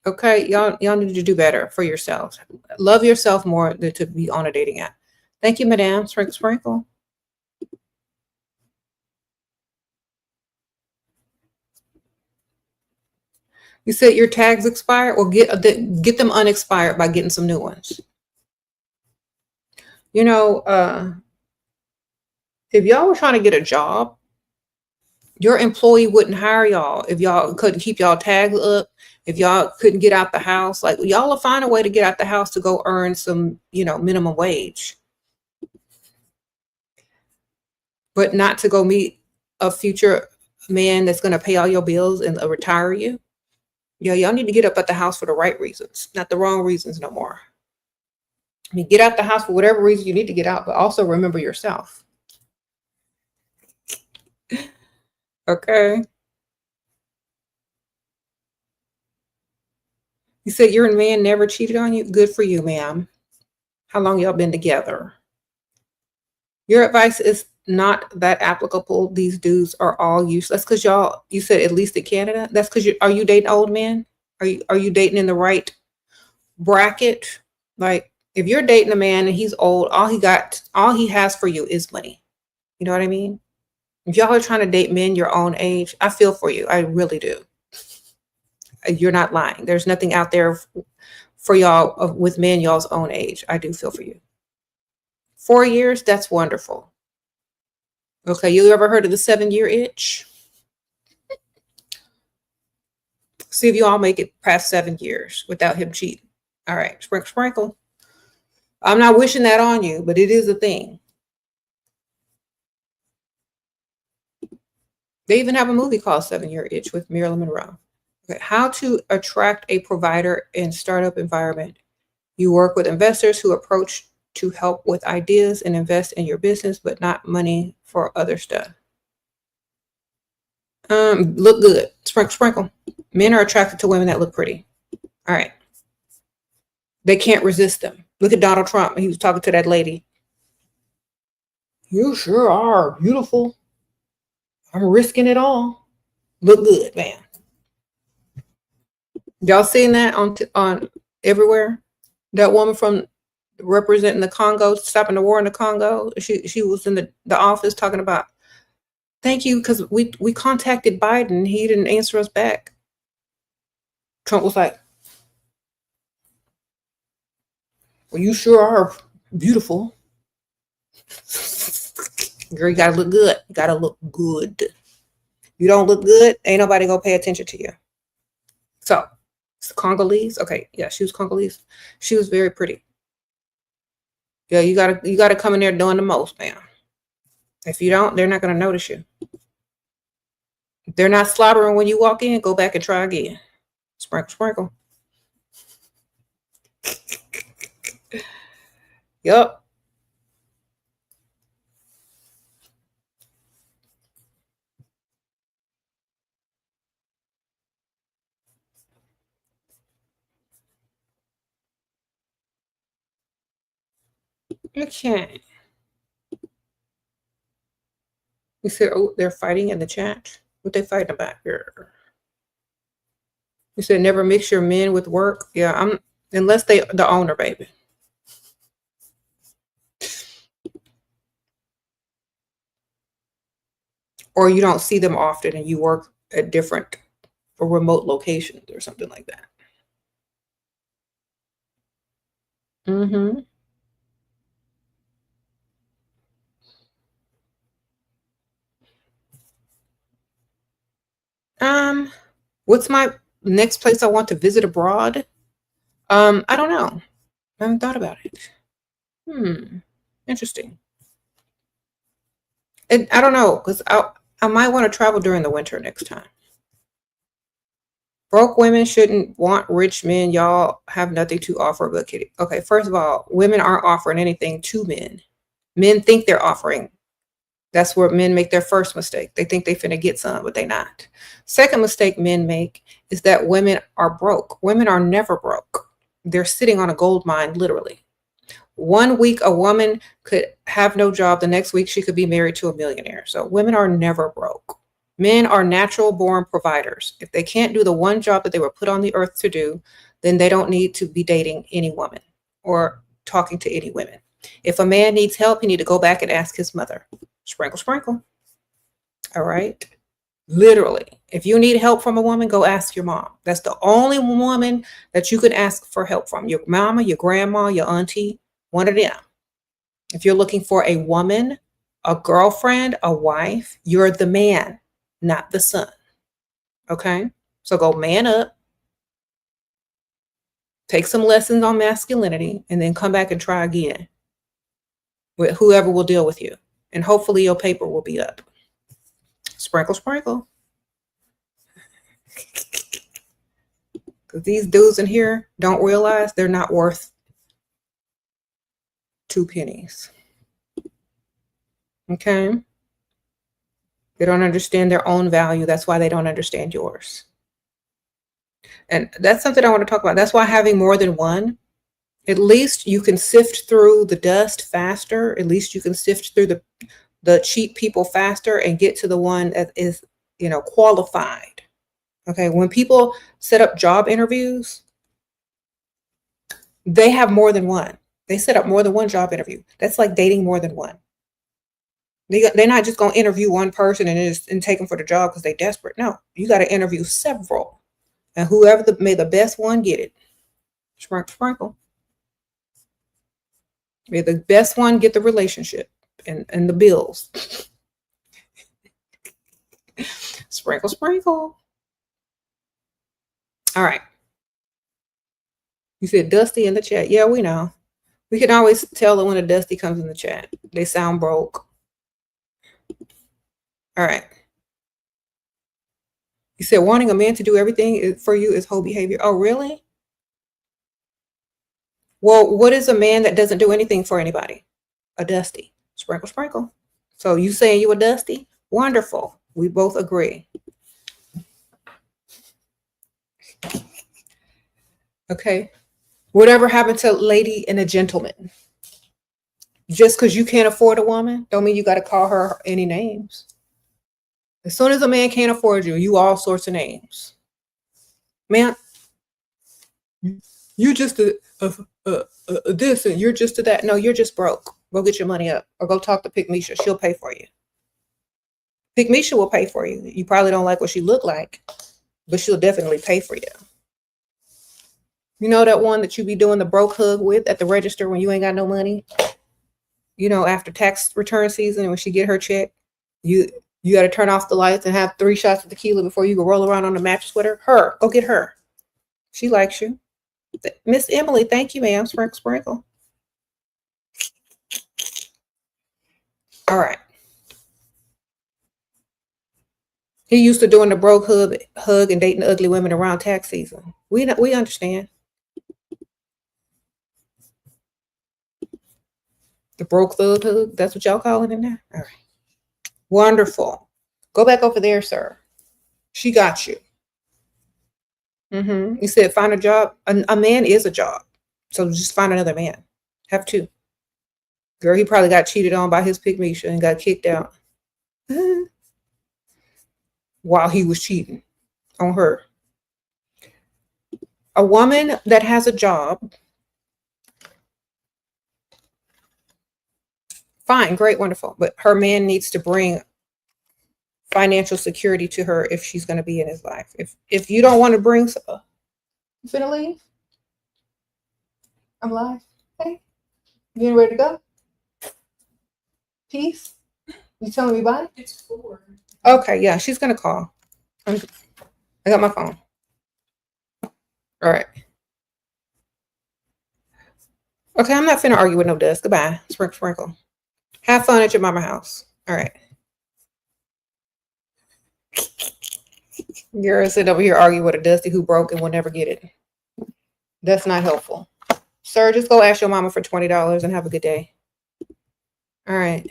Okay, y'all need to do better for yourselves. Love yourself more than to be on a dating app. Thank you, Madame Sprinkle. You said your tags expire, or get them unexpired by getting some new ones. You know, if y'all were trying to get a job, your employee wouldn't hire y'all if y'all couldn't keep y'all tags up, if y'all couldn't get out the house. Like, y'all will find a way to get out the house to go earn some, minimum wage. But not to go meet a future man that's going to pay all your bills and retire you. Yeah, y'all need to get up at the house for the right reasons, not the wrong reasons no more. I mean, get out the house for whatever reason you need to get out, but also remember yourself. Okay. You said your man never cheated on you? Good for you, ma'am. How long y'all been together? Your advice is not that applicable. These dudes are all useless. Because you said at least in Canada. That's because are you dating old men? Are you dating in the right bracket? Like, if you're dating a man and he's old, all he has for you is money. You know what I mean? If y'all are trying to date men your own age, I feel for you. I really do. You're not lying. There's nothing out there for y'all with men y'all's own age. I do feel for you. 4 years, that's wonderful. Okay, you ever heard of the 7-year itch? See if you all make it past 7 years without him cheating. All right, sprinkle. I'm not wishing that on you, but it is a thing. They even have a movie called 7-Year Itch with Marilyn Monroe. Okay, how to attract a provider in startup environment. You work with investors who approach to help with ideas and invest in your business, but not money for other stuff. Look good. Sprinkle, sprinkle. Men are attracted to women that look pretty. All right. They can't resist them. Look at Donald Trump. He was talking to that lady. You sure are beautiful. I'm risking it all. Look good, man. Y'all seen that on everywhere? That woman from representing the Congo, stopping the war in the Congo. She was in the office talking about, thank you, because we contacted Biden. He didn't answer us back. Trump was like, well, you sure are beautiful. Girl, you gotta look good. You gotta look good. You don't look good, ain't nobody gonna pay attention to you. So, Congolese. Okay, yeah, she was Congolese. She was very pretty. Yeah, you gotta come in there doing the most, man. If you don't, they're not gonna notice you. If they're not slobbering when you walk in, go back and try again. Sprinkle, sprinkle. Yup. Okay. You said, oh, they're fighting in the chat. What they fighting about here? You said never mix your men with work. Yeah, unless they the owner, baby. Or you don't see them often and you work at different or remote locations or something like that. Mm-hmm. What's my next place I want to visit abroad? I don't know. I haven't thought about it. Interesting. And I don't know, because I might want to travel during the winter next time. Broke women shouldn't want rich men. Y'all have nothing to offer but kitty. Okay, first of all, women aren't offering anything to men. Men think they're offering. That's where men make their first mistake. They think they finna get some, but they not. Second mistake men make is that women are broke. Women are never broke. They're sitting on a gold mine, literally. 1 week a woman could have no job, the next week she could be married to a millionaire. So women are never broke. Men are natural born providers. If they can't do the one job that they were put on the earth to do, then they don't need to be dating any woman or talking to any women. If a man needs help, he need to go back and ask his mother. Sprinkle, sprinkle. All right. Literally, if you need help from a woman, go ask your mom. That's the only woman that you can ask for help from. Your mama, your grandma, your auntie, one of them. If you're looking for a woman, a girlfriend, a wife, you're the man, not the son. Okay? So go man up, take some lessons on masculinity, and then come back and try again with whoever will deal with you. And hopefully your paper will be up. Sprinkle, sprinkle. Because these dudes in here don't realize they're not worth 2 pennies. Okay? They don't understand their own value. That's why they don't understand yours. And that's something I want to talk about. That's why having more than one, at least you can sift through the dust faster. At least you can sift through the cheap people faster and get to the one that is, qualified. Okay, when people set up job interviews, they have more than one. They set up more than one job interview. That's like dating more than one. They're not just going to interview one person and take them for the job because they're desperate. No, you got to interview several. And whoever may the best one get it. Sprinkle, sprinkle. May the best one get the relationship and the bills. Sprinkle, sprinkle. All right. You said Dusty in the chat. Yeah, we know. We can always tell that when a Dusty comes in the chat. They sound broke. All right. You said wanting a man to do everything for you is whole behavior. Oh, really? Well, what is a man that doesn't do anything for anybody? A Dusty. Sprinkle, sprinkle. So you saying you a Dusty? Wonderful. We both agree. Okay. Whatever happened to lady and a gentleman? Just because you can't afford a woman, don't mean you got to call her any names. As soon as a man can't afford you, you all sorts of names. Man, you just this and you're just a that. No, you're just broke. Go get your money up or go talk to Pygmisha. She'll pay for you. Pygmisha will pay for you. You probably don't like what she look like, but she'll definitely pay for you. You know that one that you be doing the broke hug with at the register when you ain't got no money? You know, after tax return season, when she get her check, you got to turn off the lights and have 3 shots of tequila before you go roll around on the mattress with her. Go get her. She likes you. Miss Emily, thank you, ma'am. Sprinkle. All right. He used to doing the broke hug and dating ugly women around tax season. We understand. The broke thug hug. That's what y'all calling it now? All right. Wonderful. Go back over there, sir. She got you. You said find a job. A man is a job. So just find another man. Have 2. Girl, he probably got cheated on by his Pygmisha and got kicked out while he was cheating on her. A woman that has a job, fine, great, wonderful. But her man needs to bring financial security to her if she's going to be in his life. If you don't want to bring, you finna leave? I'm live. Hey, you getting ready to go? Peace. You telling me bye? It's 4. Okay, yeah, she's gonna call. I got my phone. All right. Okay, I'm not finna argue with no dust. Goodbye. Sprinkle. Have fun at your mama house. All right. You're sitting over here arguing with a dusty who broke and will never get it. That's not helpful. Sir, just go ask your mama for $20 and have a good day. All right.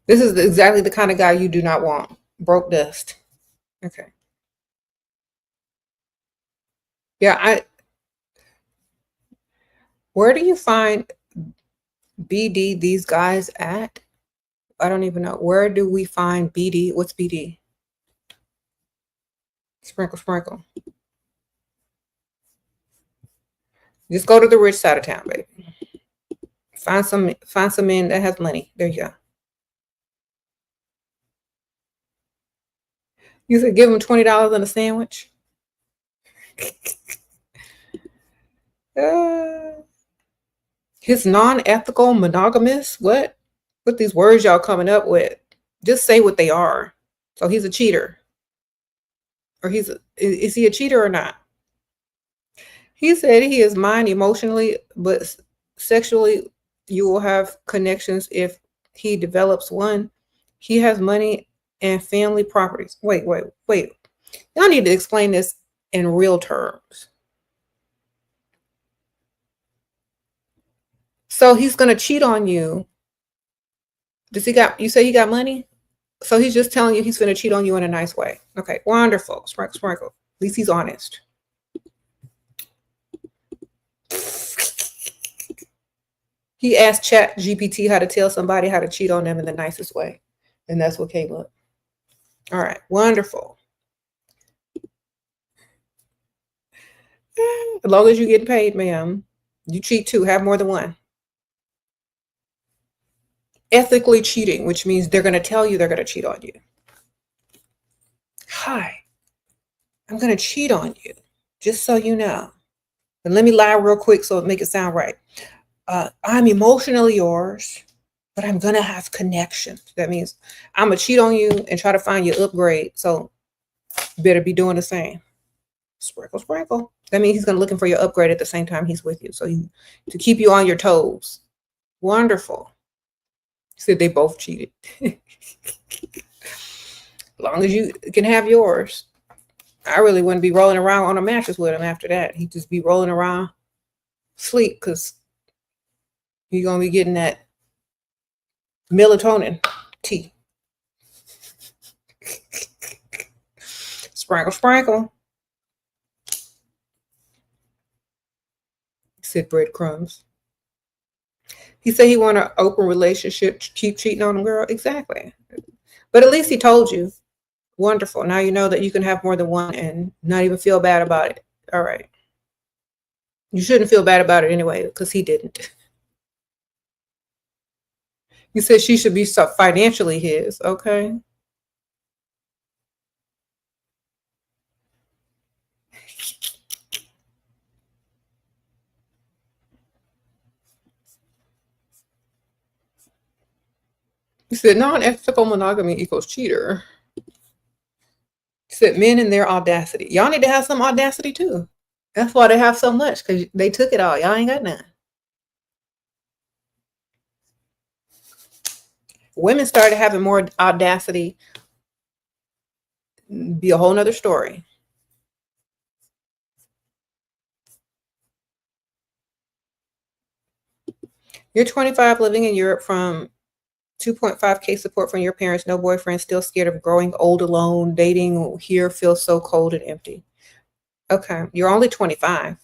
This is exactly the kind of guy you do not want. Broke dust. Okay. Yeah, where do you find BD these guys at? I don't even know. Where do we find BD? What's BD? Sprinkle. Just go to the rich side of town, baby. Find some men that has money. There you go. You said give him $20 on a sandwich. His non-ethical monogamous. What these words y'all coming up with? Just say what they are. So he's a cheater, or is he a cheater or not? He said he is mine emotionally, but sexually, you will have connections if he develops one. He has money and family properties. Wait. Y'all need to explain this in real terms. So he's going to cheat on you. You say he got money? So he's just telling you he's going to cheat on you in a nice way. Okay, wonderful. Sprinkle. At least he's honest. He asked Chat GPT how to tell somebody how to cheat on them in the nicest way. And that's what came up. All right, wonderful. As long as you get paid, ma'am, you cheat too. Have more than one. Ethically cheating, which means they're going to tell you they're going to cheat on you. Hi, I'm going to cheat on you, just so you know. And let me lie real quick so it make it sound right. I'm emotionally yours, but I'm going to have connections. That means I'm going to cheat on you and try to find your upgrade. So you better be doing the same. Sprinkle. That means he's going to looking for your upgrade at the same time he's with you. So to keep you on your toes. Wonderful. He said they both cheated. As long as you can have yours. I really wouldn't be rolling around on a mattress with him after that. He'd just be rolling around sleep because you're going to be getting that melatonin tea. Sprinkle, sprinkle. He said breadcrumbs. He said he want an open relationship. Keep cheating on him, girl. Exactly. But at least he told you. Wonderful. Now you know that you can have more than one and not even feel bad about it. All right. You shouldn't feel bad about it anyway, because he didn't. He said she should be financially his. Okay. He said non-ethical monogamy equals cheater. He said men and their audacity. Y'all need to have some audacity too. That's why they have so much, because they took it all. Y'all ain't got none. Women started having more audacity. Be a whole nother story. You're 25, living in Europe, from 2.5K support from your parents, no boyfriend, still scared of growing old alone, dating here feels so cold and empty. Okay, you're only 25.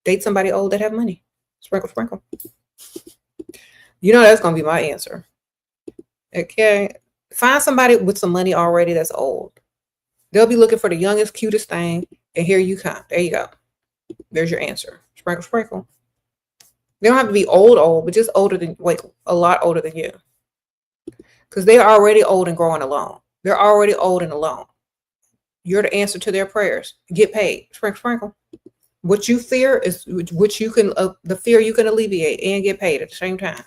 Date somebody old that have money. Sprinkle, sprinkle. You know that's going to be my answer. Okay, find somebody with some money already that's old. They'll be looking for the youngest, cutest thing, and here you come. There you go. There's your answer. Sprinkle, sprinkle. They don't have to be old, but just older than, like, a lot older than you. Because they're already old and growing alone. They're already old and alone. You're the answer to their prayers. Get paid. Sprinkle, sprinkle. What you fear is what you can, the fear you can alleviate and get paid at the same time.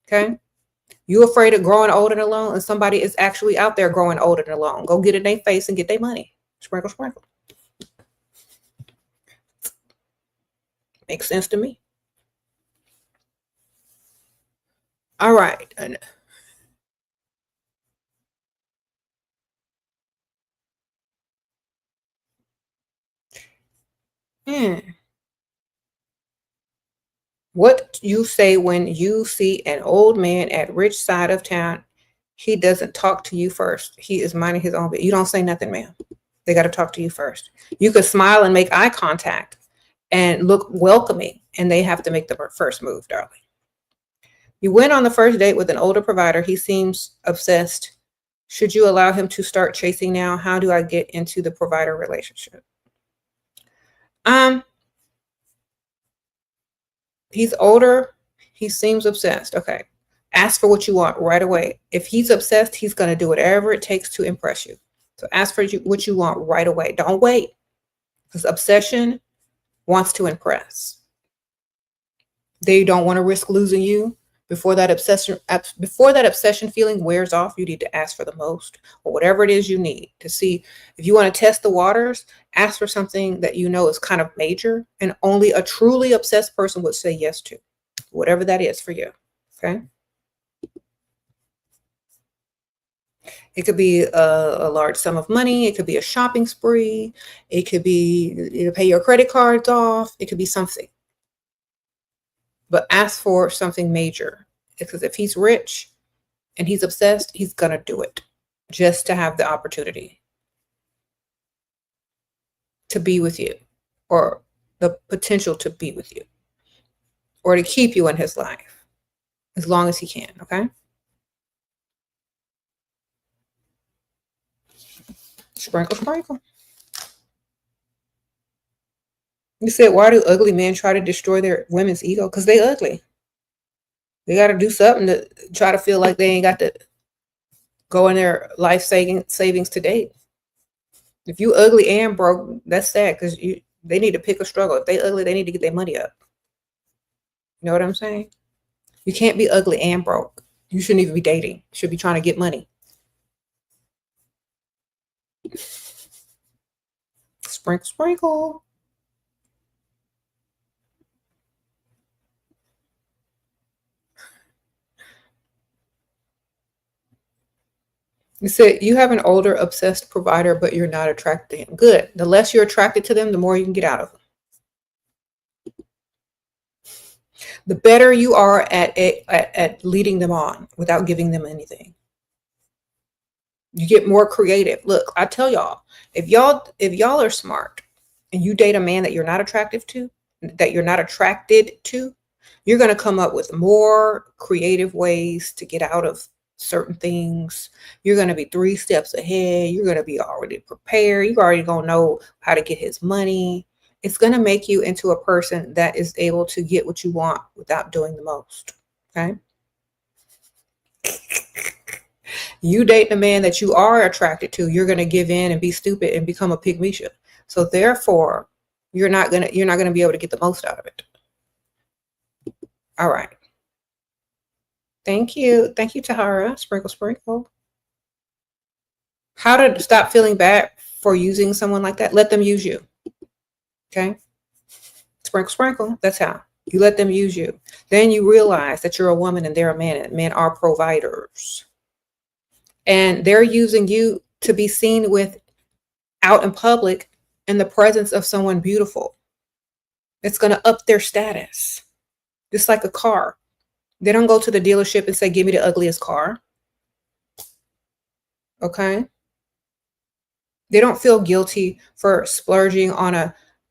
Okay? You afraid of growing old and alone, and somebody is actually out there growing old and alone. Go get in their face and get their money. Sprinkle, sprinkle. Makes sense to me. All right. What you say when you see an old man at rich side of town, he doesn't talk to you first. He is minding his own business. You don't say nothing, ma'am. They got to talk to you first. You could smile and make eye contact and look welcoming, and they have to make the first move, darling. You went on the first date with an older provider. He seems obsessed. Should you allow him to start chasing now? How do I get into the provider relationship? He's older. He seems obsessed. Okay. Ask for what you want right away. If he's obsessed, he's going to do whatever it takes to impress you. So ask for what you want right away. Don't wait, because obsession wants to impress. They don't want to risk losing you. Before that obsession feeling wears off, you need to ask for the most, or whatever it is you need to see. If you want to test the waters, ask for something that you know is kind of major and only a truly obsessed person would say yes to, whatever that is for you. Okay. It could be a large sum of money. It could be a shopping spree. It could be pay your credit cards off. It could be something. But ask for something major, because if he's rich and he's obsessed, he's going to do it just to have the opportunity to be with you, or the potential to be with you, or to keep you in his life as long as he can. Okay. Sprinkle, sprinkle. You said, why do ugly men try to destroy their women's ego? Because they ugly. They got to do something to try to feel like they ain't got to go in their life savings to date. If you ugly and broke, that's sad, because they need to pick a struggle. If they ugly, they need to get their money up. You know what I'm saying? You can't be ugly and broke. You shouldn't even be dating. You should be trying to get money. Sprinkle, sprinkle. You said you have an older, obsessed provider, but you're not attracted to him. Good. The less you're attracted to them, the more you can get out of them. The better you are at leading them on without giving them anything. You get more creative. Look, I tell y'all, if y'all are smart and you date a man that you're not attractive to, that you're not attracted to, you're going to come up with more creative ways to get out of certain things. You're going to be 3 steps ahead. You're going to be already prepared. You're already going to know how to get his money. It's going to make you into a person that is able to get what you want without doing the most. Okay. You date the man that you are attracted to, you're going to give in and be stupid and become a pygmisha. So therefore, you're not going to be able to get the most out of it. All right. Thank you. Thank you, Tahara. Sprinkle, sprinkle. How to stop feeling bad for using someone like that? Let them use you. Okay. Sprinkle, sprinkle. That's how. You let them use you. Then you realize that you're a woman and they're a man, and men are providers. And they're using you to be seen with out in public in the presence of someone beautiful. It's going to up their status. Just like a car. They don't go to the dealership and say, give me the ugliest car. Okay. They don't feel guilty for splurging on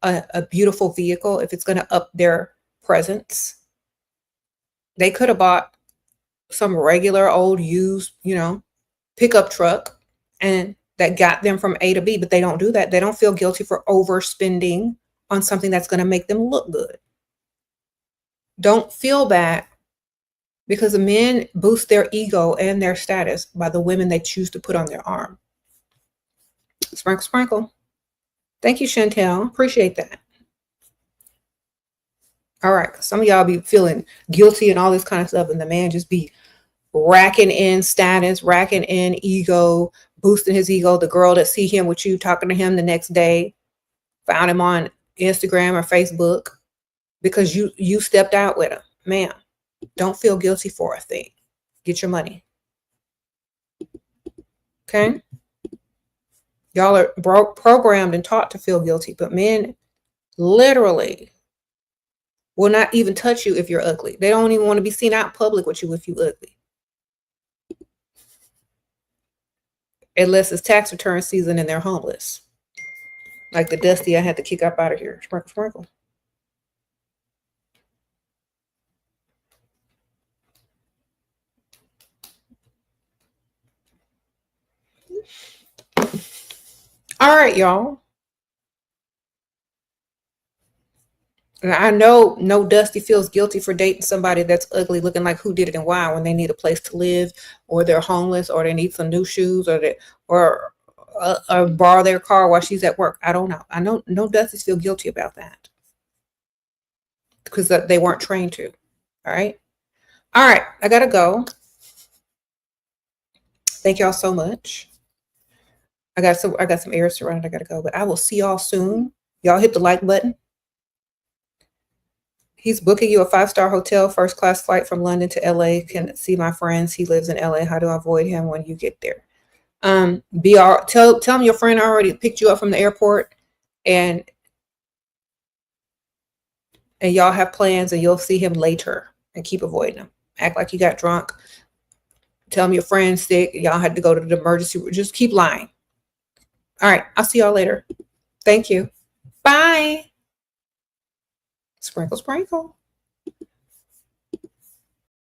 a beautiful vehicle if it's going to up their presence. They could have bought some regular old used, pickup truck and that got them from A to B, but they don't do that. They don't feel guilty for overspending on something that's going to make them look good. Don't feel bad because the men boost their ego and their status by the women they choose to put on their arm. Sprinkle, sprinkle. Thank you, Chantel. Appreciate that. All right. Some of y'all be feeling guilty and all this kind of stuff, and the man just be racking in status, racking in ego, boosting his ego. The girl that see him with you talking to him the next day, found him on Instagram or Facebook because you stepped out with him. Ma'am, don't feel guilty for a thing. Get your money. Okay? Y'all are programmed and taught to feel guilty, but men literally will not even touch you if you're ugly. They don't even want to be seen out in public with you if you ugly. Unless it's tax return season and they're homeless. Like the Dusty I had to kick up out of here. Sprinkle, sprinkle. All right, y'all. And I know no Dusty feels guilty for dating somebody that's ugly, looking like who did it and why, when they need a place to live, or they're homeless, or they need some new shoes, or borrow their car while she's at work. I don't know. I know no Dusties feel guilty about that because they weren't trained to. All right. All right. I gotta go. Thank y'all so much. I got some errands to run. I gotta go, but I will see y'all soon. Y'all hit the like button. He's booking you a 5-star hotel, first class flight from London to LA. Can see my friends. He lives in LA. How do I avoid him when you get there? Tell him your friend already picked you up from the airport, and y'all have plans, and you'll see him later, and keep avoiding him. Act like you got drunk. Tell him your friend's sick. Y'all had to go to the emergency room. Just keep lying. All right. I'll see y'all later. Thank you. Bye. Sprinkle, sprinkle.